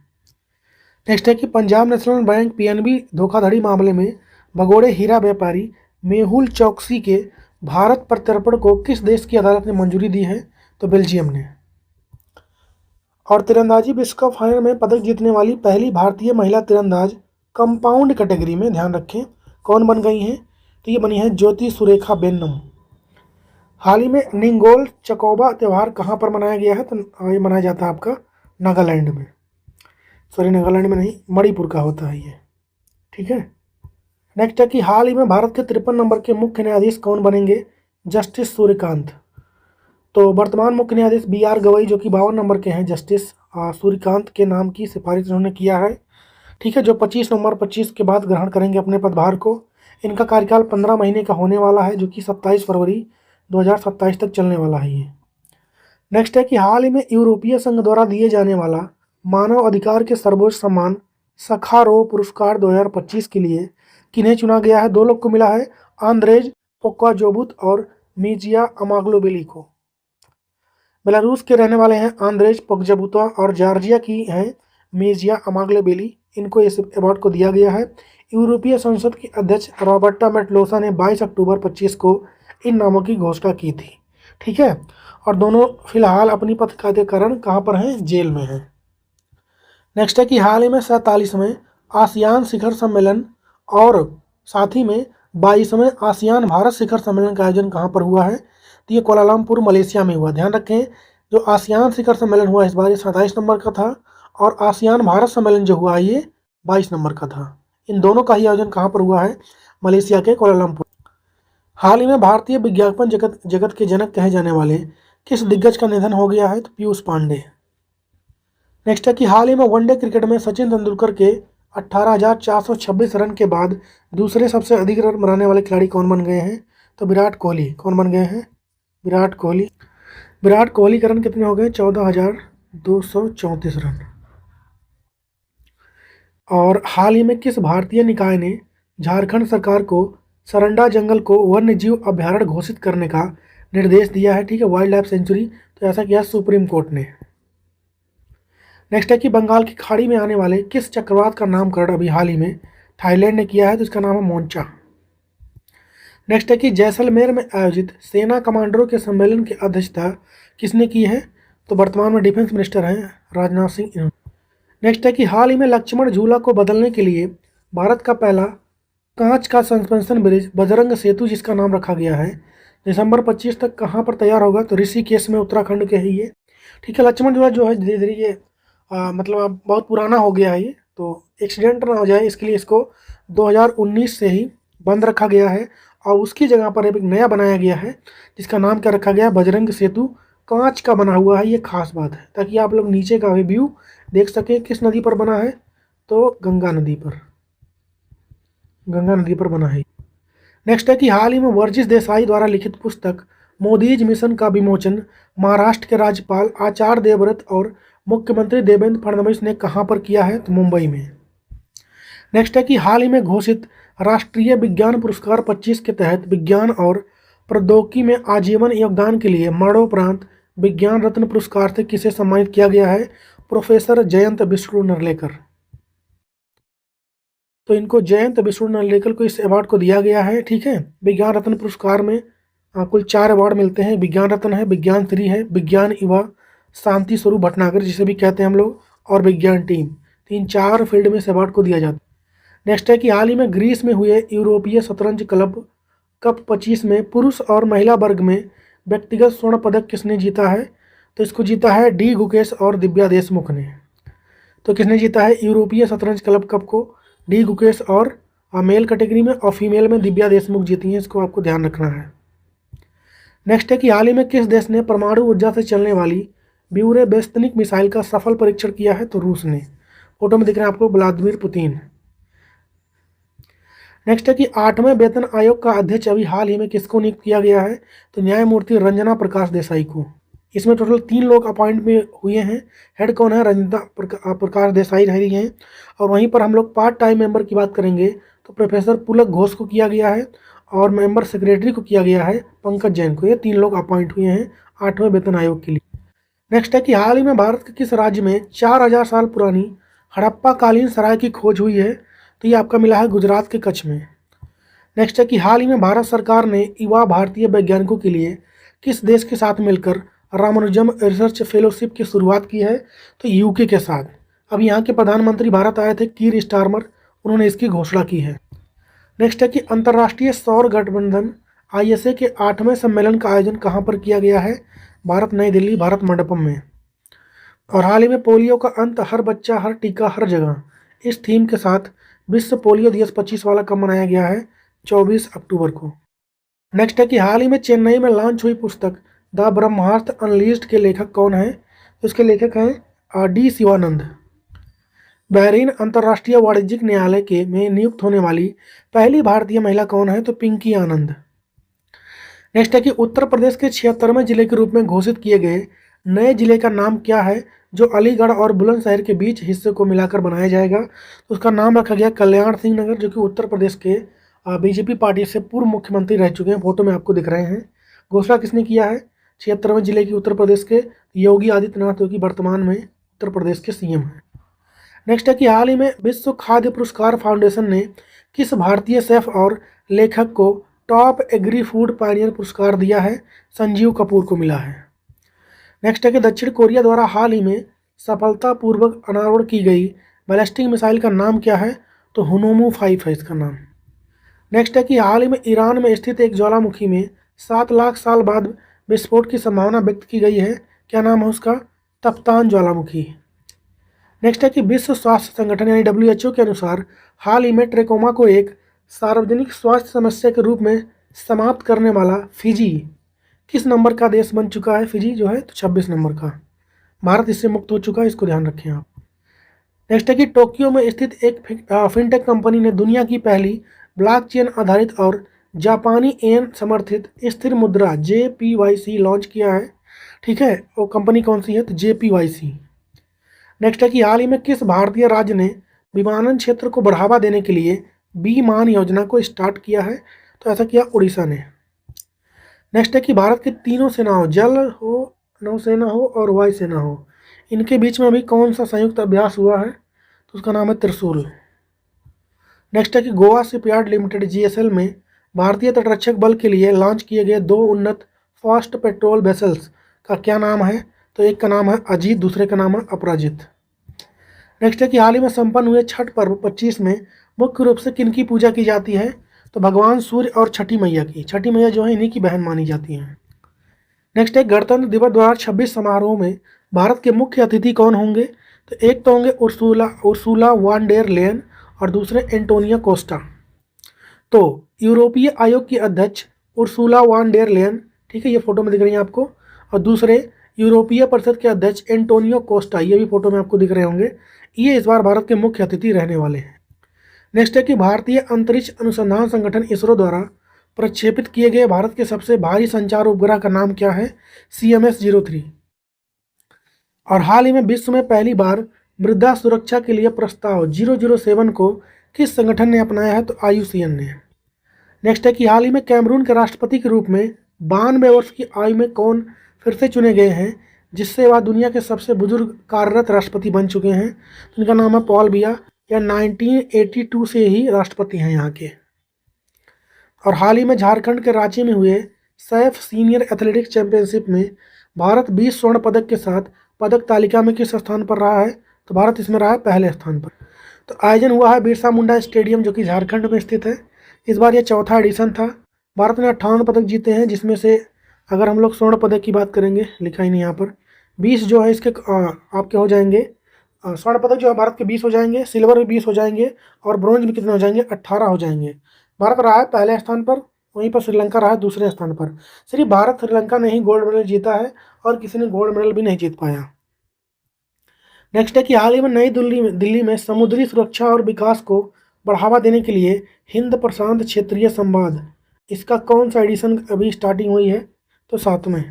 नेक्स्ट है कि पंजाब नेशनल बैंक पीएनबी धोखाधड़ी मामले में भगोड़े हीरा व्यापारी मेहुल चौकसी के भारत प्रत्यर्पण को किस देश की अदालत ने मंजूरी दी है? तो बेल्जियम ने। और तीरंदाजी विश्व कप फाइनल में पदक जीतने वाली पहली भारतीय महिला तीरंदाज कंपाउंड कैटेगरी में, ध्यान रखें, कौन बन गई हैं? तो ये बनी है ज्योति सुरेखा बेन्नम। हाल ही में निंगोल चकौबा त्यौहार कहाँ पर मनाया गया है? तो ये मनाया जाता है आपका नागालैंड में, सॉरी नागालैंड में नहीं, मणिपुर का होता है ये, ठीक है। नेक्स्ट है कि हाल ही में भारत के 53 नंबर के मुख्य न्यायाधीश कौन बनेंगे? जस्टिस सूर्यकांत। तो वर्तमान मुख्य न्यायाधीश BR गवई जो कि 52 नंबर के हैं, जस्टिस सूर्यकांत के नाम की सिफारिश उन्होंने किया है, ठीक है, जो 25 नवंबर 25 के बाद ग्रहण करेंगे अपने पदभार को। इनका कार्यकाल 15 महीने का होने वाला है, जो कि 27 फरवरी 2027 तक चलने वाला है ये। नेक्स्ट है कि हाल ही में यूरोपीय संघ द्वारा दिए जाने वाला मानव अधिकार के सर्वोच्च सम्मान सखारोव पुरस्कार 2025 के लिए किन्हें चुना गया है? 2 लोग को मिला है, आंद्रेज पोक्वाजोबुत और मीजिया अमाग्लोबेली को। बेलारूस के रहने वाले हैं आंद्रेज पोक्जाबुता और जॉर्जिया की हैं मीजिया अमाग्लोबेली। इनको इस अवार्ड को दिया गया है। यूरोपीय संसद की अध्यक्ष रॉबर्टा मेटलोसा ने 22 अक्टूबर 25 को इन नामों की घोषणा की थी, ठीक है। और दोनों फिलहाल अपनी पदकार्य के कारण कहाँ पर हैं? जेल में हैं। नेक्स्ट है कि हाल ही में 47वें आसियान शिखर सम्मेलन और साथ ही में 22वें आसियान भारत शिखर सम्मेलन का आयोजन कहाँ पर हुआ है? तो ये कोलालमपुर मलेशिया में हुआ। ध्यान रखें, जो आसियान शिखर सम्मेलन हुआ इस बार ये 27 नंबर का था और आसियान भारत सम्मेलन जो हुआ ये 22 नंबर का था। इन दोनों का ही आयोजन कहाँ पर हुआ है? मलेशिया के कोलालमपुर। हाल ही में भारतीय विज्ञापन जगत के जनक कहे जाने वाले किस दिग्गज का निधन हो गया है? तो पीयूष पांडे। नेक्स्ट है कि हाल ही में वनडे क्रिकेट में सचिन तेंदुलकर के 18,426 रन के बाद दूसरे सबसे अधिक रन बनाने वाले खिलाड़ी कौन बन गए हैं? तो विराट कोहली। कौन बन गए हैं? विराट कोहली। विराट कोहली के रन कितने हो गए? 14,234 रन। और हाल ही में किस भारतीय निकाय ने झारखंड सरकार को सरंडा जंगल को वन्य जीव अभ्यारण्य घोषित करने का निर्देश दिया है? ठीक है, वाइल्ड लाइफ सेंचुरी। तो ऐसा किया सुप्रीम कोर्ट ने। नेक्स्ट है कि बंगाल की खाड़ी में आने वाले किस चक्रवात का नामकरण अभी हाल ही में थाईलैंड ने किया है? तो इसका नाम है मोंचा। नेक्स्ट है कि जैसलमेर में आयोजित सेना कमांडरों के सम्मेलन की अध्यक्षता किसने की है? तो वर्तमान में डिफेंस मिनिस्टर हैं राजनाथ सिंह। नेक्स्ट है कि हाल ही में लक्ष्मण झूला को बदलने के लिए भारत का पहला कांच का सस्पेंशन ब्रिज बजरंग सेतु, जिसका नाम रखा गया है, दिसंबर 25 तक कहाँ पर तैयार होगा? तो ऋषिकेश में, उत्तराखंड के ही ये, ठीक है। लक्ष्मण झूला जो है धीरे धीरे ये मतलब अब बहुत पुराना हो गया है ये, तो एक्सीडेंट ना हो जाए इसके लिए इसको 2019 से ही बंद रखा गया है और उसकी जगह पर एक नया बनाया गया है जिसका नाम क्या रखा गया है? बजरंग सेतु। कांच का बना हुआ है, ये खास बात है, ताकि आप लोग नीचे का भी व्यू देख सकें। किस नदी पर बना है? तो गंगा नदी पर, गंगा नदी पर बना है। नेक्स्ट है कि हाल ही में वर्जिश देसाई द्वारा लिखित पुस्तक मोदीज मिशन का विमोचन महाराष्ट्र के राज्यपाल आचार्य देवव्रत और मुख्यमंत्री देवेंद्र फडणवीस ने कहाँ पर किया है? तो मुंबई में। नेक्स्ट है कि हाल ही में घोषित राष्ट्रीय विज्ञान पुरस्कार 25 के तहत विज्ञान और प्रौद्योगिकी में आजीवन योगदान के लिए मरणोपरांत विज्ञान रत्न पुरस्कार से किसे सम्मानित किया गया है? प्रोफेसर जयंत विष्णु नर्लेकर। तो इनको जयंत विष्णु नर्लेकर को इस अवार्ड को दिया गया है, ठीक है। विज्ञान रत्न पुरस्कार में कुल 4 अवार्ड मिलते हैं। विज्ञान रत्न है, विज्ञान श्री है, विज्ञान युवा शांति स्वरूप भटनागर जिसे भी कहते हैं हम लोग, और विज्ञान टीम। 3-4 फील्ड में इस अवार्ड को दिया जाता है। नेक्स्ट है कि हाल ही में ग्रीस में हुए यूरोपीय शतरंज क्लब कप 25 में पुरुष और महिला वर्ग में व्यक्तिगत स्वर्ण पदक किसने जीता है? तो इसको जीता है डी गुकेश और दिव्या देशमुख ने। तो किसने जीता है यूरोपीय शतरंज क्लब कप को? डी गुकेश और मेल कैटेगरी में, और फीमेल में दिव्या देशमुख जीती हैं। इसको आपको ध्यान रखना है। नेक्स्ट है कि हाल ही में किस देश ने परमाणु ऊर्जा से चलने वाली ब्यूरेबेस्तिनिक मिसाइल का सफल परीक्षण किया है? तो रूस ने। फोटो में दिख रहे हैं आपको व्लादिमीर पुतिन। नेक्स्ट है कि 8वें वेतन आयोग का अध्यक्ष अभी हाल ही में किसको नियुक्त किया गया है? तो न्यायमूर्ति रंजना प्रकाश देसाई को। इसमें टोटल 3 लोग अपॉइंट में हुए हैं। हेड कौन है? रंजना प्रकाश देसाई रही हैं। और वहीं पर हम लोग पार्ट टाइम मेंबर की बात करेंगे तो प्रोफेसर पुलक घोष को किया गया है और मेंबर सेक्रेटरी को किया गया है पंकज जैन को। ये 3 लोग अपॉइंट हुए हैं 8वें वेतन आयोग के लिए। नेक्स्ट है कि हाल ही में भारत के किस राज्य में 4000 साल पुरानी हड़प्पा कालीन सराय की खोज हुई है? तो ये आपका मिला है गुजरात के कच्छ में। नेक्स्ट है कि हाल ही में भारत सरकार ने युवा भारतीय वैज्ञानिकों के लिए किस देश के साथ मिलकर रामानुजम रिसर्च फेलोशिप की शुरुआत की है? तो यूके के साथ। अब यहाँ के प्रधानमंत्री भारत आए थे कीर स्टारमर, उन्होंने इसकी घोषणा की है। नेक्स्ट है कि अंतर्राष्ट्रीय सौर गठबंधन ISA के 8वें सम्मेलन का आयोजन कहाँ पर किया गया है? भारत नई दिल्ली भारत मंडपम में। और हाल ही में पोलियो का अंत, हर बच्चा हर टीका हर जगह, इस थीम के साथ विश्व पोलियो दिवस 25 वाला कब मनाया गया है? 24 अक्टूबर को। नेक्स्ट है कि हाल ही में चेन्नई में लॉन्च हुई पुस्तक द ब्रह्मास्त्र अनलीज्ड के लेखक कौन है? इसके लेखक हैं D शिवानंद। बहरीन अंतर्राष्ट्रीय वाणिज्यिक न्यायालय के में नियुक्त होने वाली पहली भारतीय महिला कौन है? तो पिंकी आनंद। नेक्स्ट है कि उत्तर प्रदेश के 76वें जिले के रूप में घोषित किए गए नए जिले का नाम क्या है, जो अलीगढ़ और बुलंदशहर के बीच हिस्से को मिलाकर बनाया जाएगा? तो उसका नाम रखा गया कल्याण सिंह नगर, जो कि उत्तर प्रदेश के बीजेपी पार्टी से पूर्व मुख्यमंत्री रह चुके हैं, फोटो में आपको दिख रहे हैं। घोषणा किसने किया है? 76वें जिले की उत्तर प्रदेश के योगी आदित्यनाथ, जो कि वर्तमान में उत्तर प्रदेश के CM हैं। नेक्स्ट है कि हाल ही में विश्व खाद्य पुरस्कार फाउंडेशन ने किस भारतीय शेफ और लेखक को टॉप एग्री फूड पायनियर पुरस्कार दिया है? संजीव कपूर को मिला है। नेक्स्ट है कि दक्षिण कोरिया द्वारा हाल ही में सफलतापूर्वक अनावरण की गई बैलिस्टिक मिसाइल का नाम क्या है? तो हुनोमू 5 है इसका नाम। नेक्स्ट है कि हाल ही में ईरान में स्थित एक ज्वालामुखी में 7 लाख साल बाद विस्फोट की संभावना व्यक्त की गई है, क्या नाम है उसका? तप्तान ज्वालामुखी। नेक्स्ट है कि विश्व स्वास्थ्य संगठन यानी WHO के अनुसार हाल ही में ट्रेकोमा को एक सार्वजनिक स्वास्थ्य समस्या के रूप में समाप्त करने वाला फिजी किस नंबर का देश बन चुका है? फिजी जो है तो 26 नंबर का। भारत इससे मुक्त हो चुका है, इसको ध्यान रखें आप। नेक्स्ट है कि टोक्यो में स्थित एक फिनटेक कंपनी ने दुनिया की पहली ब्लॉकचेन आधारित और जापानी येन समर्थित स्थिर मुद्रा JPYC लॉन्च किया है। ठीक है, वो कंपनी कौन सी है? तो JPYC। नेक्स्ट है कि हाल ही में किस भारतीय राज्य ने विमानन क्षेत्र को बढ़ावा देने के लिए विमान योजना को स्टार्ट किया है? तो ऐसा किया उड़ीसा ने। नेक्स्ट है कि भारत की तीनों सेनाओं, जल हो, नौसेना हो और वायुसेना हो, इनके बीच में अभी कौन सा संयुक्त अभ्यास हुआ है? तो उसका नाम है त्रिशूल। नेक्स्ट है कि गोवा शिपयार्ड लिमिटेड GSL में भारतीय तटरक्षक बल के लिए लॉन्च किए गए 2 उन्नत फास्ट पेट्रोल वेसल्स का क्या नाम है? तो एक का नाम है अजीत, दूसरे का नाम है अपराजित। नेक्स्ट है कि हाल ही में संपन्न हुए छठ पर्व 25 में मुख्य रूप से किनकी पूजा की जाती है? तो भगवान सूर्य और छठी मैया की। छठी मैया जो है इन्हीं की बहन मानी जाती हैं। नेक्स्ट है गणतंत्र दिवस 2026 समारोह में भारत के मुख्य अतिथि कौन होंगे? तो एक तो होंगे उर्सुला वान डेर लेयन और दूसरे एंटोनियो कोस्टा। तो यूरोपीय आयोग की अध्यक्ष उर्सुला वान डेर लेयन, ठीक है, ये फोटो में दिख रही है आपको, और दूसरे यूरोपीय परिषद के अध्यक्ष एंटोनियो कोस्टा, ये भी फोटो में आपको दिख रहे होंगे। ये इस बार भारत के मुख्य अतिथि रहने वाले हैं। नेक्स्ट है कि भारतीय अंतरिक्ष अनुसंधान संगठन ISRO द्वारा प्रक्षेपित किए गए भारत के सबसे भारी संचार उपग्रह का नाम क्या है? CMS-03। और हाल ही में विश्व में पहली बार मृदा सुरक्षा के लिए प्रस्ताव 007 को किस संगठन ने अपनाया है? तो IUCN ने। नेक्स्ट है कि हाल ही में कैमरून के राष्ट्रपति के रूप में 92 वर्ष की आयु में कौन फिर से चुने गए हैं, जिससे वह दुनिया के सबसे बुजुर्ग कार्यरत राष्ट्रपति बन चुके हैं? तो इनका नाम है पॉल बिया, या 1982 से ही राष्ट्रपति हैं यहाँ के। और हाल ही में झारखंड के रांची में हुए सैफ सीनियर एथलेटिक्स चैंपियनशिप में भारत 20 स्वर्ण पदक के साथ पदक तालिका में किस स्थान पर रहा है? तो भारत इसमें रहा है पहले स्थान पर। तो आयोजन हुआ है बिरसा मुंडा स्टेडियम, जो कि झारखंड में स्थित है। इस बार यह चौथा एडिशन था। भारत ने 58 पदक जीते हैं, जिसमें से अगर हम लोग स्वर्ण पदक की बात करेंगे, लिखा ही नहीं यहाँ पर, 20 जो है इसके आपके हो जाएंगे। स्वर्ण पदक जो है भारत के 20 हो जाएंगे, सिल्वर भी 20 हो जाएंगे, और ब्रॉन्ज भी कितने हो जाएंगे? 18 हो जाएंगे। भारत रहा है पहले स्थान पर, वहीं पर श्रीलंका रहा है दूसरे स्थान पर। सिर्फ भारत श्रीलंका ने ही गोल्ड मेडल जीता है और किसी ने गोल्ड मेडल भी नहीं जीत पाया। नेक्स्ट है कि हाल ही में नई दिल्ली में समुद्री सुरक्षा और विकास को बढ़ावा देने के लिए हिंद प्रशांत क्षेत्रीय संवाद, इसका कौन सा एडिशन अभी स्टार्टिंग हुई है? तो 7वें।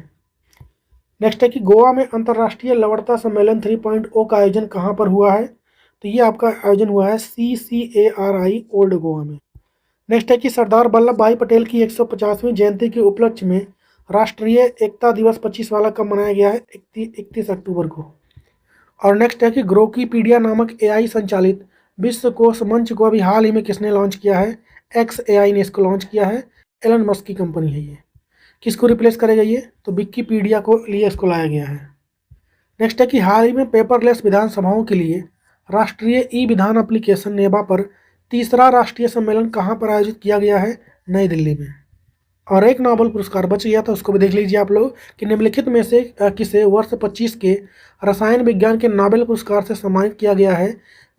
नेक्स्ट है कि गोवा में अंतर्राष्ट्रीय लवणता सम्मेलन 3.0 का आयोजन कहाँ पर हुआ है? तो ये आपका आयोजन हुआ है CCARI ओल्ड गोवा में। नेक्स्ट है कि सरदार वल्लभ भाई पटेल की 150वीं जयंती के उपलक्ष्य में राष्ट्रीय एकता दिवस 25 वाला कब मनाया गया है? 31 अक्टूबर को। और नेक्स्ट है कि ग्रोकीपीडिया नामक एआई संचालित विश्व कोश मंच को अभी हाल ही में किसने लॉन्च किया है? XAI ने इसको लॉन्च किया है। एलन मस्क की कंपनी है ये। किसको रिप्लेस करेगा ये? तो विकिपीडिया को लिए इसको लाया गया है। नेक्स्ट है कि हाल ही में पेपरलेस विधानसभाओं के लिए राष्ट्रीय ई विधान एप्लीकेशन नेबा पर तीसरा राष्ट्रीय सम्मेलन कहाँ पर आयोजित किया गया है? नई दिल्ली में। और एक नोबेल पुरस्कार बच गया था, उसको भी देख लीजिए आप लोग कि निम्नलिखित में से किसे वर्ष 25 के रसायन विज्ञान के नोबेल पुरस्कार से सम्मानित किया गया है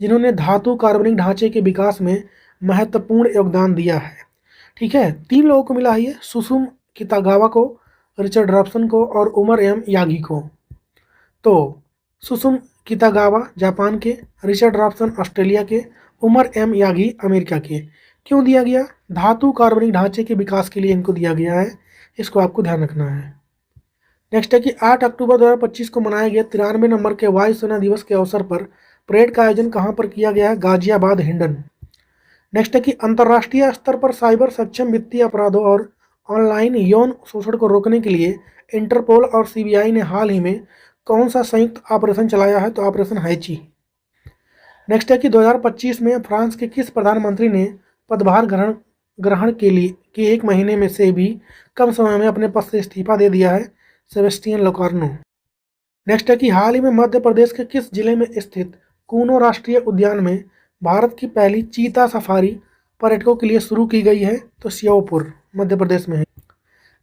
जिन्होंने धातु कार्बनिक ढांचे के विकास में महत्वपूर्ण योगदान दिया है। ठीक है, 3 लोगों को मिला है ये, सुसुम कितागावा को, रिचर्ड रॉबसन को और उमर एम यागी को। तो सुसुम कितागावा जापान के, रिचर्ड रॉबसन ऑस्ट्रेलिया के, उमर एम यागी अमेरिका के। क्यों दिया गया? धातु कार्बनिक ढांचे के विकास के लिए इनको दिया गया है, इसको आपको ध्यान रखना है। नेक्स्ट है कि 8 अक्टूबर 2025 को मनाया गया 93 नंबर के वायुसेना दिवस के अवसर पर परेड का आयोजन कहाँ पर किया गया है? गाजियाबाद, हिंडन। नेक्स्ट है कि अंतर्राष्ट्रीय स्तर पर साइबर सक्षम वित्तीय अपराधों और ऑनलाइन यौन शोषण को रोकने के लिए इंटरपोल और CBI ने हाल ही में कौन सा संयुक्त ऑपरेशन चलाया है? तो ऑपरेशन हैची। नेक्स्ट है कि 2025 में फ्रांस के किस प्रधानमंत्री ने पदभार ग्रहण के 1 महीने में से भी कम समय में अपने पद से इस्तीफा दे दिया है? Sebastian Locarno. नेक्स्ट है कि हाल ही में मध्य प्रदेश के किस जिले में स्थित कूनो राष्ट्रीय उद्यान में भारत की पहली चीता सफारी पर्यटकों के लिए शुरू की गई है? तो श्योपुर, मध्य प्रदेश में है।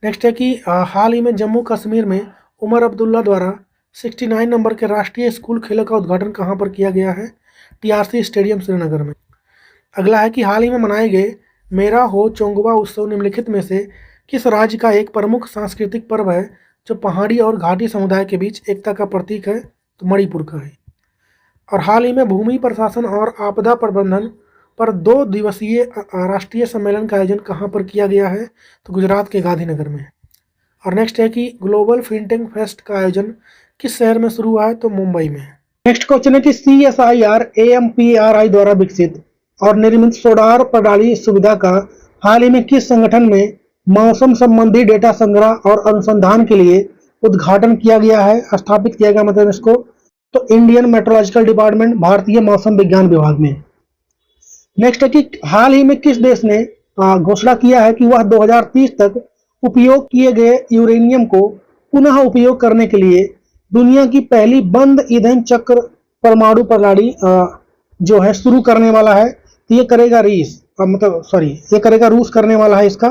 नेक्स्ट है कि हाल ही में जम्मू कश्मीर में उमर अब्दुल्ला द्वारा 69 नंबर के राष्ट्रीय स्कूल खेलों का उद्घाटन कहाँ पर किया गया है? TRC स्टेडियम, श्रीनगर में। अगला है कि हाल ही में मनाए गए मेरा हो चोंगवा उत्सव निम्नलिखित में से किस राज्य का एक प्रमुख सांस्कृतिक पर्व है जो पहाड़ी और घाटी समुदाय के बीच एकता का प्रतीक है? तो मणिपुर का है। और हाल ही में भूमि प्रशासन और आपदा प्रबंधन पर 2 दिवसीय राष्ट्रीय सम्मेलन का आयोजन कहाँ पर किया गया है? तो गुजरात के गांधीनगर में। और नेक्स्ट है कि ग्लोबल फिनटेक फेस्ट का आयोजन किस शहर में शुरू हुआ है? तो मुंबई में। नेक्स्ट क्वेश्चन है कि CSIR AMPRI द्वारा विकसित और निर्मित सोडार प्रणाली सुविधा का हाल ही में किस संगठन में मौसम संबंधी डेटा संग्रह और अनुसंधान के लिए उद्घाटन किया गया है, स्थापित किया गया मतलब इसको? तो इंडियन मेट्रोलॉजिकल डिपार्टमेंट, भारतीय मौसम विज्ञान विभाग में। नेक्स्ट है कि हाल ही में किस देश ने घोषणा किया है कि वह 2030 तक उपयोग किए गए यूरेनियम को पुनः उपयोग करने के लिए दुनिया की पहली बंद ईंधन चक्र परमाणु प्रणाली जो है शुरू करने वाला है? तो ये करेगा ये करेगा रूस करने वाला है। इसका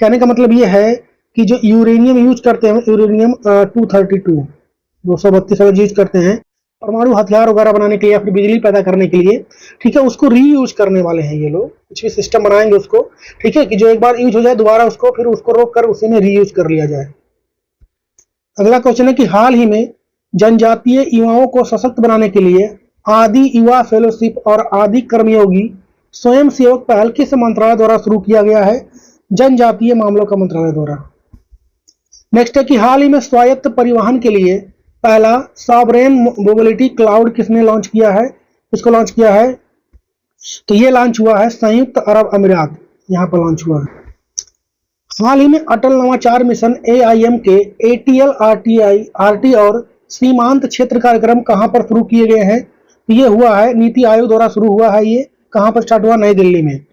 कहने का मतलब ये है कि जो यूरेनियम यूज करते हैं, यूरेनियम 232 यूज करते हैं परमाणु हथियार वगैरह बनाने के लिए या फिर बिजली पैदा करने के लिए, ठीक है, उसको रीयूज करने वाले हैं ये लोग। कुछ भी सिस्टम बनाएंगे उसको, ठीक है, कि जो एक बार यूज हो जाए दोबारा उसको फिर उसको रोक कर उसी में रीयूज कर लिया जाए। अगला क्वेश्चन है कि हाल ही में जनजातीय युवाओं को सशक्त बनाने के लिए आदि युवा फेलोशिप और आदि कर्मयोगी स्वयं सेवक पहल किस मंत्रालय द्वारा शुरू किया गया है? जनजातीय मामलों का मंत्रालय द्वारा। नेक्स्ट है कि हाल ही में स्वायत्त परिवहन के लिए पहला सॉवरेन मोबिलिटी क्लाउड किसने लॉन्च किया है? इसको लॉन्च किया है, तो ये लॉन्च हुआ है संयुक्त अरब अमीरात, यहाँ पर लॉन्च हुआ है। हाल ही में अटल नवाचार मिशन AIM के ATL RT और सीमांत क्षेत्र कार्यक्रम कहां पर शुरू किए गए हैं? ये हुआ है नीति आयोग द्वारा शुरू हुआ है। ये कहां पर स्टार्ट हुआ? नई दिल्ली में।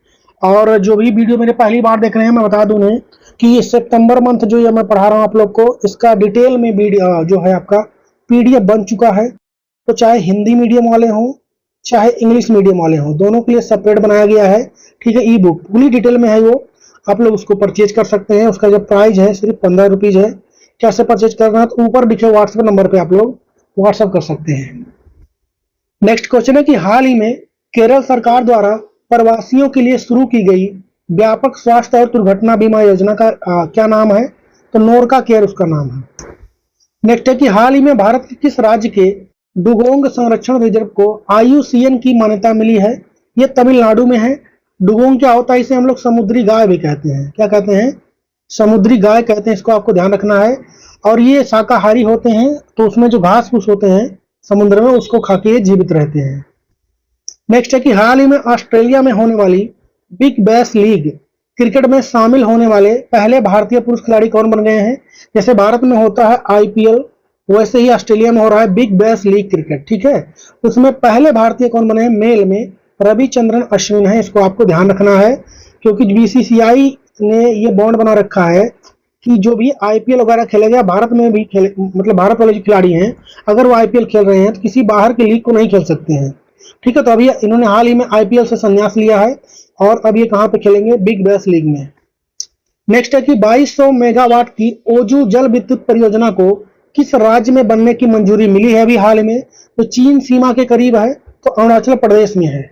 और जो भी वीडियो मेरे पहली बार देख रहे हैं मैं बता दूं उन्हें कि ये सितंबर मंथ जो ये मैं पढ़ा रहा हूं आप लोग को, इसका डिटेल में वीडियो जो है आपका PDF बन चुका है। तो चाहे हिंदी मीडियम वाले हों चाहे इंग्लिश मीडियम वाले हों, दोनों के लिए सेपरेट बनाया गया है, ठीक है। ई बुक पूरी डिटेल में है वो, आप लोग उसको परचेज कर सकते हैं। उसका जो प्राइस है सिर्फ 15 रुपीज है। कैसे परचेज करना है? तो ऊपर दिखे व्हाट्सएप नंबर पे आप लोग व्हाट्सएप कर सकते हैं। नेक्स्ट क्वेश्चन है कि हाल ही में केरल सरकार द्वारा प्रवासियों के लिए शुरू की गई व्यापक स्वास्थ्य और दुर्घटना बीमा योजना का क्या नाम है? तो नोरका केयर उसका नाम है। नेक्स्ट है कि हाल ही में भारत के किस राज्य के डुगोंग संरक्षण रिजर्व को IUCN की मान्यता मिली है? ये तमिलनाडु में है। डुगोंग क्या होता है? इसे हम लोग समुद्री गाय भी कहते हैं। क्या कहते हैं? समुद्री गाय कहते हैं। इसको आपको ध्यान रखना है। और ये शाकाहारी होते हैं, तो उसमें जो घास फूस होते हैं समुद्र में उसको खा के जीवित रहते हैं। नेक्स्ट है कि हाल ही में ऑस्ट्रेलिया में होने वाली बिग बैश लीग क्रिकेट में शामिल होने वाले पहले भारतीय पुरुष खिलाड़ी कौन बन गए हैं? जैसे भारत में होता है आईपीएल, वैसे ही ऑस्ट्रेलिया में हो रहा है बिग बैश लीग क्रिकेट, ठीक है। उसमें पहले भारतीय कौन बने हैं? मेल में रविचंद्रन अश्विन है, इसको आपको ध्यान रखना है, क्योंकि बीसीसीआई ने ये बॉन्ड बना रखा है कि जो भी आईपीएल वगैरह खेलेगा भारत में भी खेले, मतलब भारत वाले जो खिलाड़ी हैं अगर वो आईपीएल खेल रहे हैं तो किसी बाहर के लीग को नहीं खेल सकते हैं, ठीक है। तो अभी इन्होंने हाल ही में आईपीएल से संन्यास लिया है और अब ये कहां पे खेलेंगे? बिग बैश लीग में। नेक्स्ट है कि 2200 मेगावाट की ओजू जल विद्युत परियोजना को किस राज्य में बनने की मंजूरी मिली है अभी हाल में? तो चीन सीमा के करीब है, तो अरुणाचल प्रदेश में है।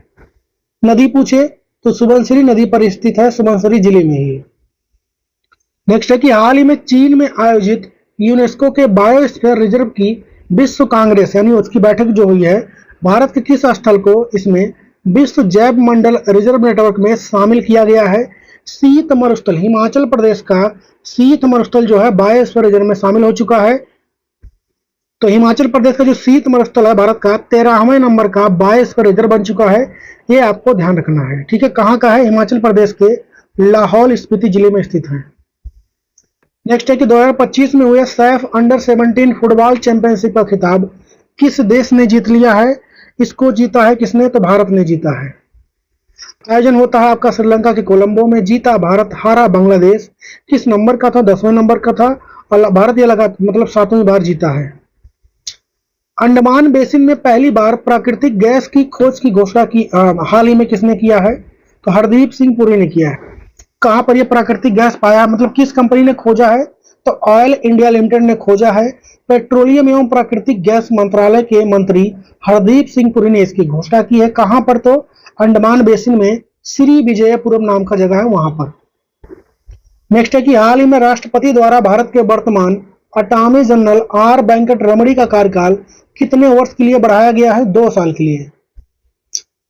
नदी पूछे तो सुबनसिरी नदी पर स्थित है, सुबनसिरी जिले में ही। नेक्स्ट है कि हाल ही में चीन में आयोजित यूनेस्को के बायोस्फीयर रिजर्व की विश्व कांग्रेस यानी उसकी बैठक जो हुई है, भारत के किस स्थल को इसमें विश्व जैव मंडल रिजर्व नेटवर्क में शामिल किया गया है? शीत मरुस्थल, हिमाचल प्रदेश का शीत मरुस्थल जो है बायोस्फीयर रिजर्व में शामिल हो चुका है। तो हिमाचल प्रदेश का जो शीत मरुस्थल है भारत का 13वें नंबर का बायोस्फीयर रिजर्व बन चुका है, ये आपको ध्यान रखना है, ठीक है। कहाँ का है? हिमाचल प्रदेश के लाहौल स्पीति जिले में स्थित है। नेक्स्ट है कि 2025 में हुए सैफ अंडर 17 फुटबॉल चैंपियनशिप का खिताब किस देश ने जीत लिया है? इसको जीता है किसने? तो भारत ने जीता है। आयोजन होता है आपका श्रीलंका के कोलंबो में। जीता भारत, हारा बांग्लादेश। किस नंबर का था? 10वें नंबर का था और भारत ये लगा मतलब 7वीं बार जीता है। अंडमान बेसिन में पहली बार प्राकृतिक गैस की खोज की घोषणा की हाल ही में किसने किया है? तो हरदीप सिंह पुरी ने किया है। कहां पर यह प्राकृतिक गैस पाया, मतलब किस कंपनी ने खोजा है? तो ऑयल इंडिया लिमिटेड ने खोजा है। पेट्रोलियम एवं प्राकृतिक गैस मंत्रालय के मंत्री हरदीप सिंह पुरी ने इसकी घोषणा की है। कहां पर? तो अंडमान बेसिन में श्री विजयपुरम नाम का जगह है वहां पर। नेक्स्ट है कि हाल ही में राष्ट्रपति द्वारा भारत के वर्तमान अटॉर्नी जनरल आर वेंकट रमणी का कार्यकाल कितने वर्ष के लिए बढ़ाया गया है? 2 साल के लिए।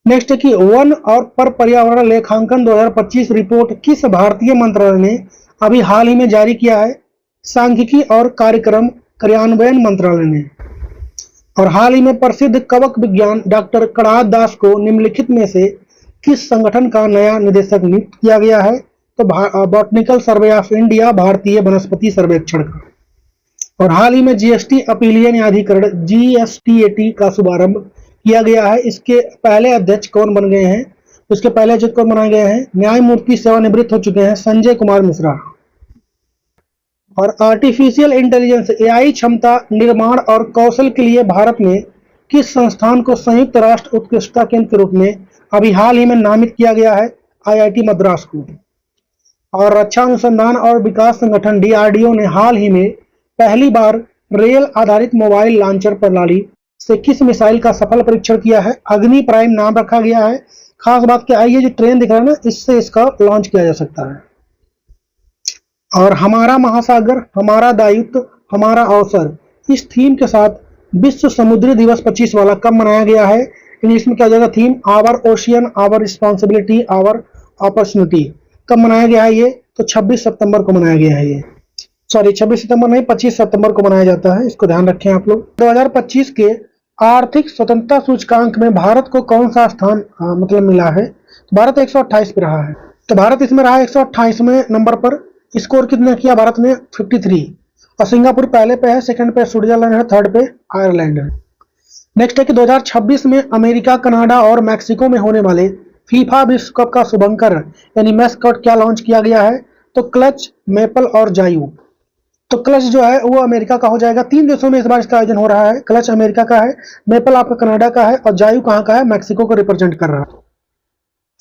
नेक्स्ट है कि वन और पर पर्यावरण लेखांकन 2025 रिपोर्ट किस भारतीय मंत्रालय ने अभी हाल ही में जारी किया है? सांख्यिकी और कार्यक्रम कार्यान्वयन मंत्रालय ने। और हाल ही में प्रसिद्ध कवक विज्ञान डॉक्टर कड़ाद दास को निम्नलिखित में से किस संगठन का नया निदेशक नियुक्त किया गया है? तो बॉटनिकल सर्वे ऑफ इंडिया, भारतीय वनस्पति सर्वेक्षण का। और हाल ही में जीएसटी अपीलीय न्यायाधिकरण जीएसटीएटी का शुभारंभ किया गया है। इसके पहले अध्यक्ष कौन बन गए हैं? इसके पहले अध्यक्ष कौन बनाए गए हैं? न्यायमूर्ति सेवानिवृत्त हो चुके हैं संजय कुमार मिश्रा। और आर्टिफिशियल इंटेलिजेंस एआई क्षमता निर्माण और कौशल के लिए भारत में किस संस्थान को संयुक्त राष्ट्र उत्कृष्टता केंद्र के रूप में अभी हाल ही में नामित किया गया है? आईआईटी मद्रास को। और रक्षा अनुसंधान और विकास संगठन डीआरडीओ ने हाल ही में पहली बार रेल आधारित मोबाइल लॉन्चर प्रणाली से किस मिसाइल का सफल परीक्षण किया है? अग्नि प्राइम नाम रखा गया है। खास बात क्या है, ये जो ट्रेन दिख रहा है ना, इससे इसका लॉन्च किया जा सकता है। और हमारा महासागर, हमारा दायित्व, हमारा अवसर, इस थीम के साथ विश्व समुद्री दिवस 25 वाला कब मनाया गया है? इंग्लिश में क्या जाएगा theme? Our ocean, our responsibility, our opportunity. कब मनाया गया है ये? तो 26 सितंबर को मनाया गया है ये। सॉरी 26 सितंबर नहीं, 25 सितंबर को मनाया जाता है, इसको ध्यान रखें आप लोग। 2025 के आर्थिक स्वतंत्रता सूचकांक में भारत को कौन सा स्थान मतलब मिला है? तो भारत 128 पे रहा है। तो भारत इसमें रहा 128वें नंबर पर। स्कोर कितना किया भारत ने? 53। और सिंगापुर पहले पे है, सेकंड पे स्विट्जरलैंड है, थर्ड पे आयरलैंड है। नेक्स्ट है कि 2026 में अमेरिका, कनाडा और मैक्सिको में होने वाले फीफा विश्व कप का शुभंकर यानी मैस्कॉट क्या लॉन्च किया गया है? तो क्लच, मेपल और जायू। तो क्लच जो है वो अमेरिका का हो जाएगा। 3 देशों में इस बार इसका आयोजन हो रहा है। क्लच अमेरिका का है, मेपल आपका कनाडा का है और जायू कहाँ का है? मैक्सिको को रिप्रेजेंट कर रहा है।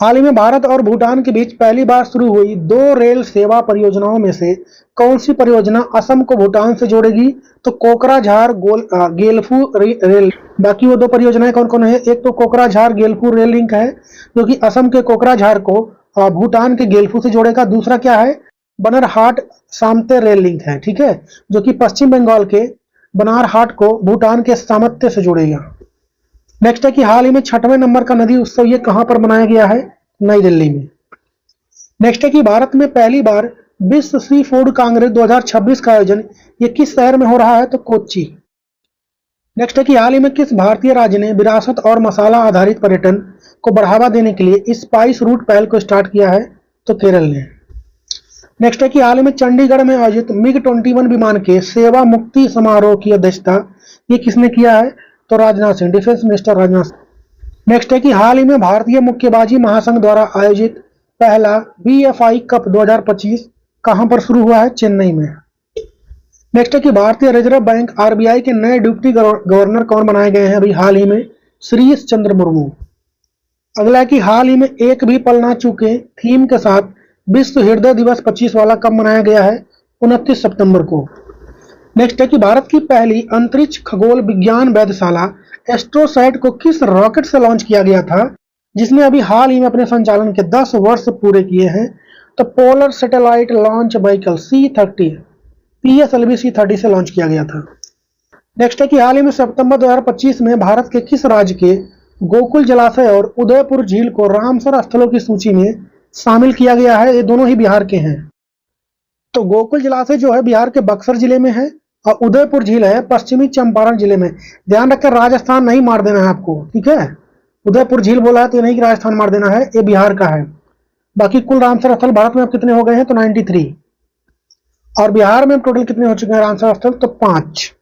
हाल ही में भारत और भूटान के बीच पहली बार शुरू हुई 2 रेल सेवा परियोजनाओं में से कौन सी परियोजना असम को भूटान से जोड़ेगी? तो कोकराझार गेलफू रेल। बाकी वो 2 परियोजनाएं कौन कौन है? एक तो कोकराझार गेलफू रेल लिंक है जो कि असम के कोकराझार को भूटान के गेलफू से जोड़ेगा। दूसरा क्या है? बनरहाट सामते रेल लिंक है, ठीक है, जो कि पश्चिम बंगाल के बनारहाट को भूटान के सामत्य से जोड़ेगा। नेक्स्ट है कि हाल ही में 6वें नंबर का नदी उत्सव ये कहां पर मनाया गया है? नई दिल्ली में। नेक्स्ट है कि भारत में पहली बार विश्व सी फूड कांग्रेस 2026 का आयोजन ये किस शहर में हो रहा है? तो कोच्चि। नेक्स्ट है कि हाल ही में किस भारतीय राज्य ने विरासत और मसाला आधारित पर्यटन को बढ़ावा देने के लिए स्पाइस रूट पहल को स्टार्ट किया है? तो केरल ने। नेक्स्ट है कि हाल ही में चंडीगढ़ में आयोजित MiG-21 विमान के सेवा मुक्ति समारोह की अध्यक्षता ये किसने किया है? तो Rajnath Singh, defence minister Rajnath Singh. Next है कि हाल ही में भारतीय मुक्केबाजी महासंघ द्वारा आयोजित पहला BFI कप 2025 कहां पर शुरू हुआ है? चेन्नई में। नेक्स्ट है कि भारतीय रिजर्व बैंक RBI के नए डिप्टी गवर्नर कौन बनाए गए हैं अभी हाल ही में? श्रीश चंद्र मुर्मू। अगला है कि हाल ही में एक भी पल ना चूके थीम के साथ विश्व हृदय दिवस 25 वाला कब मनाया गया है? 29 सितंबर को। नेक्स्ट है कि भारत की पहली अंतरिक्ष खगोल विज्ञान वेधशाला एस्ट्रोसैट को किस रॉकेट से लॉन्च किया गया था, जिसने अभी हाल ही में अपने संचालन के 10 वर्ष पूरे किए हैं? तो polar satellite launch vehicle C30 PSLV C30 से लॉन्च किया गया था। नेक्स्ट है कि हाल ही में सितंबर 2025 में भारत के किस राज्य के गोकुल जलाशय और उदयपुर झील को रामसर स्थलों की सूची में शामिल किया गया है? ये दोनों ही बिहार के हैं। तो गोकुल जलाशय जो है बिहार के बक्सर जिले में है और उदयपुर झील है पश्चिमी चंपारण जिले में। ध्यान रखकर राजस्थान नहीं मार देना है आपको, ठीक है? उदयपुर झील बोला है तो नहीं कि राजस्थान मार देना है, ये बिहार का है। बाकी कुल रामसर स्थल भारत में अब कितने हो गए हैं? तो 93। और बिहार में टोटल कितने हो चुके हैं रामसर स्थल? तो 5।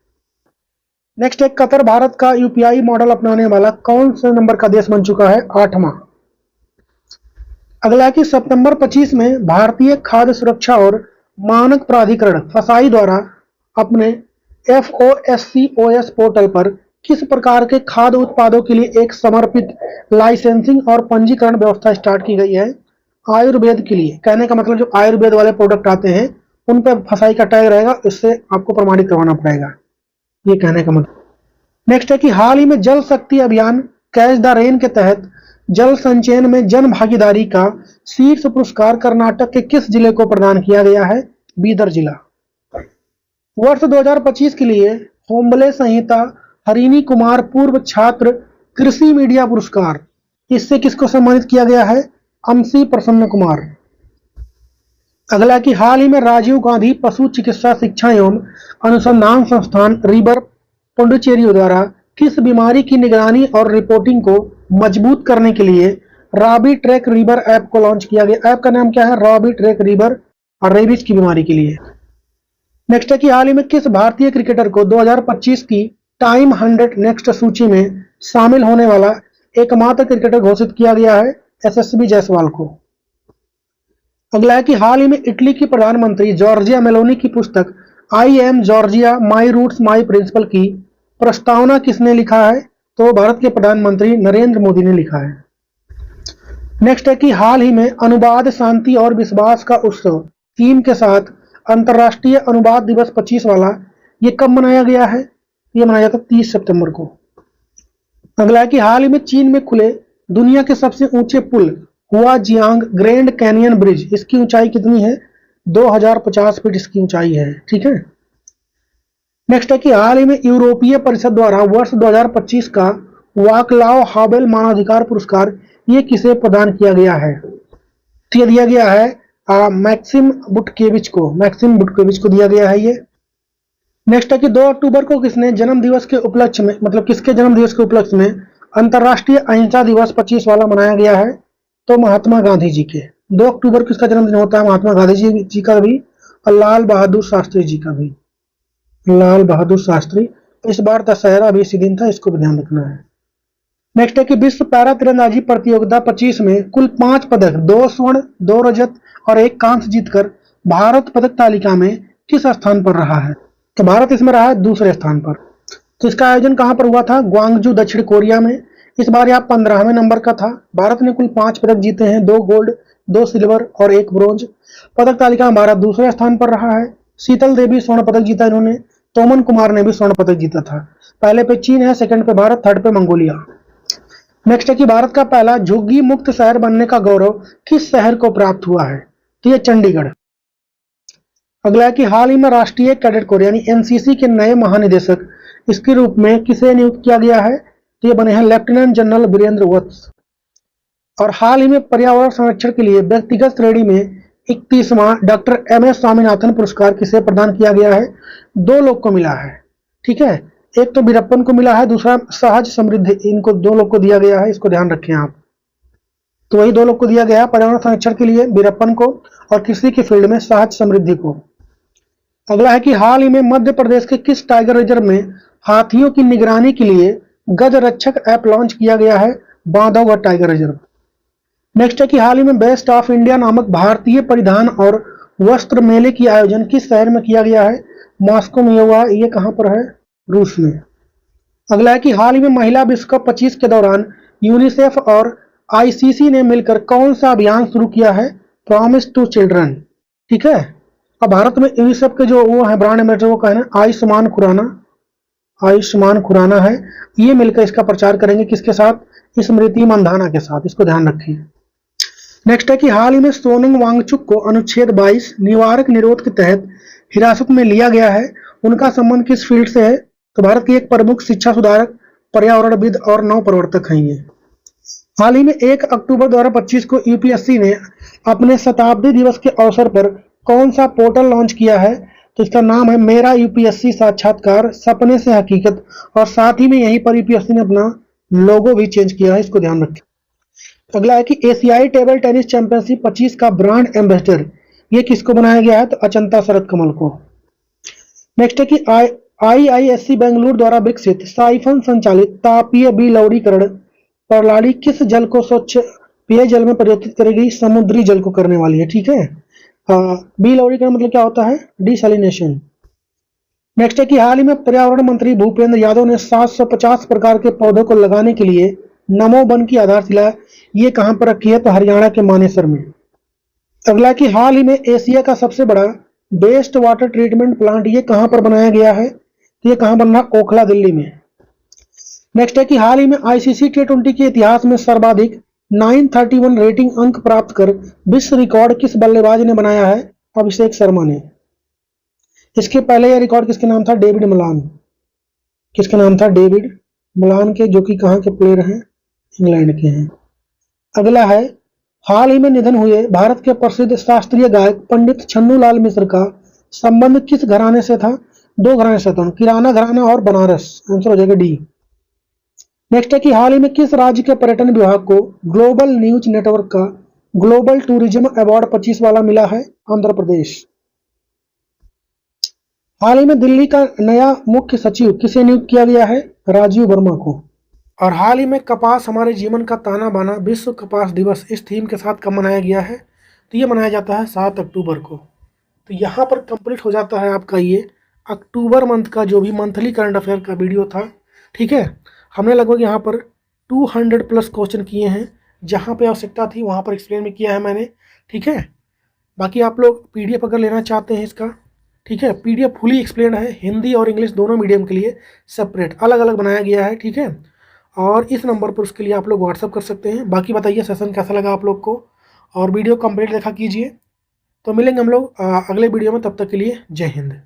नेक्स्ट है कतर भारत का UPI मॉडल अपनाने वाला कौन से नंबर का देश बन चुका है? 8वां। अगला कि सितंबर 25 में भारतीय खाद्य सुरक्षा और मानक प्राधिकरण FSSAI द्वारा अपने FOSCOS पोर्टल पर किस प्रकार के खाद्य उत्पादों के लिए एक समर्पित लाइसेंसिंग और पंजीकरण व्यवस्था स्टार्ट की गई है? आयुर्वेद के लिए। कहने का मतलब जो आयुर्वेद वाले प्रोडक्ट आते हैं उन पर FSSAI का टैग रहेगा, इससे आपको प्रमाणित करवाना पड़ेगा, ये कहने का मतलब। नेक्स्ट है कि हाल ही में जल शक्ति अभियान कैच द रेन के तहत जल संचयन में जन भागीदारी का शीर्ष पुरस्कार कर्नाटक के किस जिले को प्रदान किया गया है? बीदर जिला। वर्ष 2025 के लिए होम्बले संहिता हरिणी कुमार पूर्व छात्र कृषि मीडिया पुरस्कार, इससे किसको सम्मानित किया गया है? अमसी प्रसन्न कुमार। अगला कि हाल ही में राजीव गांधी पशु चिकित्सा शिक्षा एवं अनुसंधान संस्थान रिवर पुडुचेरी द्वारा किस बीमारी की निगरानी और रिपोर्टिंग को मजबूत करने के लिए रॉबी ट्रैक रिवर ऐप को लॉन्च किया गया? ऐप का नाम क्या है? रॉबी ट्रैक रिवर और रेबीज की बीमारी के लिए। नेक्स्ट है कि हाल ही में किस भारतीय क्रिकेटर को 2025 की टाइम 100 नेक्स्ट सूची में शामिल होने वाला एकमात्र क्रिकेटर घोषित किया गया है? SSB जायसवाल को। अगला है कि हाल ही में इटली की प्रधानमंत्री जॉर्जिया मेलोनी की पुस्तक I am Giorgia my roots my principle की प्रस्तावना किसने लिखा है? तो भारत के प्रधानमंत्री नरेंद्र मोदी ने लिखा है। नेक्स्ट है कि हाल ही में अनुवाद शांति और विश्वास का उत्सव थीम के साथ अंतर्राष्ट्रीय अनुवाद दिवस 25 वाला ये कब मनाया गया है? ये मनाया जाता 30 सितंबर को। अगला है कि हाल ही में चीन में खुले दुनिया के सबसे ऊंचे पुल हुआजियांग ग्रैंड कैनियन ब्रिज, इसकी ऊंचाई कितनी है? 2050 फीट इसकी ऊंचाई है, ठीक है। नेक्स्ट है कि हाल ही में यूरोपीय परिषद द्वारा वर्ष 2025 का वाकलाव हावेल मानवाधिकार पुरस्कार ये किसे प्रदान किया गया है? तो ये दिया गया है मैक्सिम बुटकेविच को दिया गया है ये। नेक्स्ट है कि 2 अक्टूबर को किसने जन्म दिवस के उपलक्ष्य में, मतलब किसके जन्म दिवस के उपलक्ष्य में अंतर्राष्ट्रीय अहिंसा दिवस 25 वाला मनाया गया है? तो महात्मा गांधी जी के। 2 अक्टूबर किसका जन्मदिन होता है? महात्मा गांधी जी का भी और लाल बहादुर शास्त्री जी का भी। लाल बहादुर शास्त्री, इस बार दशहरा भी इसी दिन था, इसको भी ध्यान रखना है। नेक्स्ट है कि विश्व पैरा तीरंदाजी प्रतियोगिता 25 में कुल 5 पदक, 2 स्वर्ण, 2 रजत और 1 कांस्य जीतकर भारत पदक तालिका में किस स्थान पर रहा है? तो भारत इसमें रहा है दूसरे स्थान पर। तो इसका आयोजन कहां पर हुआ था? ग्वांगजू दक्षिण कोरिया में। इस बार यह 15वें नंबर का था। भारत ने कुल 5 पदक जीते हैं, 2 गोल्ड, 2 सिल्वर और 1 ब्रोंज। पदक तालिका में भारत दूसरे स्थान पर रहा है। शीतल देवी स्वर्ण पदक जीता इन्होंने। तोमन कुमार ने भी स्वर्ण पदक जीता था। पहले पे चीन है, सेकंड पे भारत, थर्ड पे मंगोलिया। नेक्स्ट है कि भारत का पहला झुग्गी मुक्त शहर बनने का गौरव किस शहर को प्राप्त हुआ है? तो ये चंडीगढ़। अगला है कि हाल ही में राष्ट्रीय कैडेट कोर यानी एनसीसी के नए महानिदेशक इसके रूप में किसे नियुक्त किया गया है? तो ये बने हैं लेफ्टिनेंट जनरल वीरेंद्र वत्स। और हाल ही में पर्यावरण संरक्षण के लिए व्यक्तिगत श्रेणी में 31वां डॉक्टर MS स्वामीनाथन पुरस्कार किसे प्रदान किया गया है? 2 लोग को मिला है, ठीक है। एक तो वीरप्पन को मिला है, दूसरा सहज समृद्धि, इनको 2 लोग को दिया गया है, इसको ध्यान रखें आप। तो वही 2 लोग को दिया गया है पर्यावरण संरक्षण के लिए, वीरप्पन को और कृषि के फील्ड में सहज समृद्धि को। अगला है कि हाल ही में मध्य प्रदेश के किस टाइगर रिजर्व में हाथियों की निगरानी के लिए गज रक्षक ऐप लॉन्च किया गया है? Bandhavgarh tiger reserve. नेक्स्ट है कि हाल ही में बेस्ट ऑफ इंडिया नामक भारतीय परिधान और वस्त्र मेले की आयोजन किस शहर में किया गया है? मॉस्को में हुआ। ये कहां पर है? रूस में। अगला है कि हाल ही में महिला विश्व कप 25 के दौरान यूनिसेफ और आईसीसी ने मिलकर कौन सा अभियान शुरू किया है? Promise to children. ठीक है। अब भारत में यूनिसेफ के जो वो है ब्रांड एम्बेसडर, वो कहना आयुष्मान खुराना, आयुष्मान खुराना है। ये मिलकर इसका प्रचार करेंगे किसके साथ? स्मृति मंधाना के साथ। इसको ध्यान रखिए। नेक्स्ट है कि हाल ही में सोनिंग वांगचुक को अनुच्छेद 22 निवारक निरोध के तहत हिरासत में लिया गया है। उनका संबंध किस फील्ड से है? तो भारत के एक प्रमुख शिक्षा सुधारक, पर्यावरणविद और नव प्रवर्तक हैं ये। हाल ही में 1 अक्टूबर 2025 को यूपीएससी ने अपने शताब्दी दिवस के अवसर पर कौन सा पोर्टल लॉन्च किया है? तो इसका नाम है मेरा यूपीएससी साक्षात्कार सपने से हकीकत, और साथ ही में यहीं पर यूपीएससी ने अपना लोगो भी चेंज किया है। इसको ध्यान रखें। अगला है कि एशियाई टेबल टेनिस चैंपियनशिप 25 का ब्रांड एम्बेसडर ये किसको बनाया गया है? तो अचंता शरद कमल को। नेक्स्ट है कि आईआईएससी बेंगलुरु द्वारा विकसित साइफन संचालित तापीय बिलौरीकरण प्रणाली किस जल को स्वच्छ पेयजल में परिवर्तित करेगी? समुद्री जल को करने वाली है। ठीक है। बिलौरीकरण मतलब क्या होता है? डिसैलिनेशन। नेक्स्ट है कि हाल ही में पर्यावरण मंत्री भूपेंद्र यादव ने 750 प्रकार के पौधों को लगाने के लिए नमो वन की आधारशिला ये कहां पर रखी है? तो हरियाणा के मानेसर में। अगला कि हाल ही में एशिया का सबसे बड़ा वेस्ट वाटर ट्रीटमेंट प्लांट ये कहां पर बनाया गया है? तो ये कहां बन रहा? ओखला, दिल्ली में। नेक्स्ट है कि हाल ही में आईसीसी T20 के इतिहास में सर्वाधिक 931 रेटिंग अंक प्राप्त कर विश्व रिकॉर्ड किस बल्लेबाज ने बनाया है? अभिषेक शर्मा ने। इसके पहले यह रिकॉर्ड किसके नाम था? David Malan. किसके नाम था? डेविड मलान के, जो कि कहां के प्लेयर हैं? इंग्लैंड के हैं। अगला है हाल ही में निधन हुए भारत के प्रसिद्ध शास्त्रीय गायक पंडित छन्नूलाल मिश्र का संबंध किस घराने से था? 2 घराने से था, किराना घराना और बनारस। आंसर हो जाएगा डी। नेक्स्ट है कि हाल ही में किस राज्य के पर्यटन विभाग को ग्लोबल न्यूज नेटवर्क का ग्लोबल टूरिज्म अवार्ड 25 वाला मिला है? आंध्र प्रदेश। हाल ही में दिल्ली का नया मुख्य सचिव किसे नियुक्त किया गया है? राजीव वर्मा को। और हाल ही में कपास हमारे जीवन का ताना बाना विश्व कपास दिवस इस थीम के साथ कब मनाया गया है? तो ये मनाया जाता है 7 अक्टूबर को। तो यहाँ पर कंप्लीट हो जाता है आपका ये अक्टूबर मंथ का जो भी मंथली करंट अफेयर का वीडियो था। ठीक है। हमने लगभग यहाँ पर 200+ क्वेश्चन किए हैं, जहाँ पे आवश्यकता थी वहाँ पर एक्सप्लेन भी किया है मैंने। ठीक है। बाकी आप लोग PDF अगर लेना चाहते हैं इसका, ठीक है, PDF फुली एक्सप्लेन है, हिंदी और इंग्लिश दोनों मीडियम के लिए सेपरेट अलग अलग बनाया गया है। ठीक है। और इस नंबर पर उसके लिए आप लोग व्हाट्सअप कर सकते हैं। बाकी बताइए सेशन कैसा लगा आप लोग को, और वीडियो कंप्लीट देखा कीजिए। तो मिलेंगे हम लोग अगले वीडियो में, तब तक के लिए जय हिंद।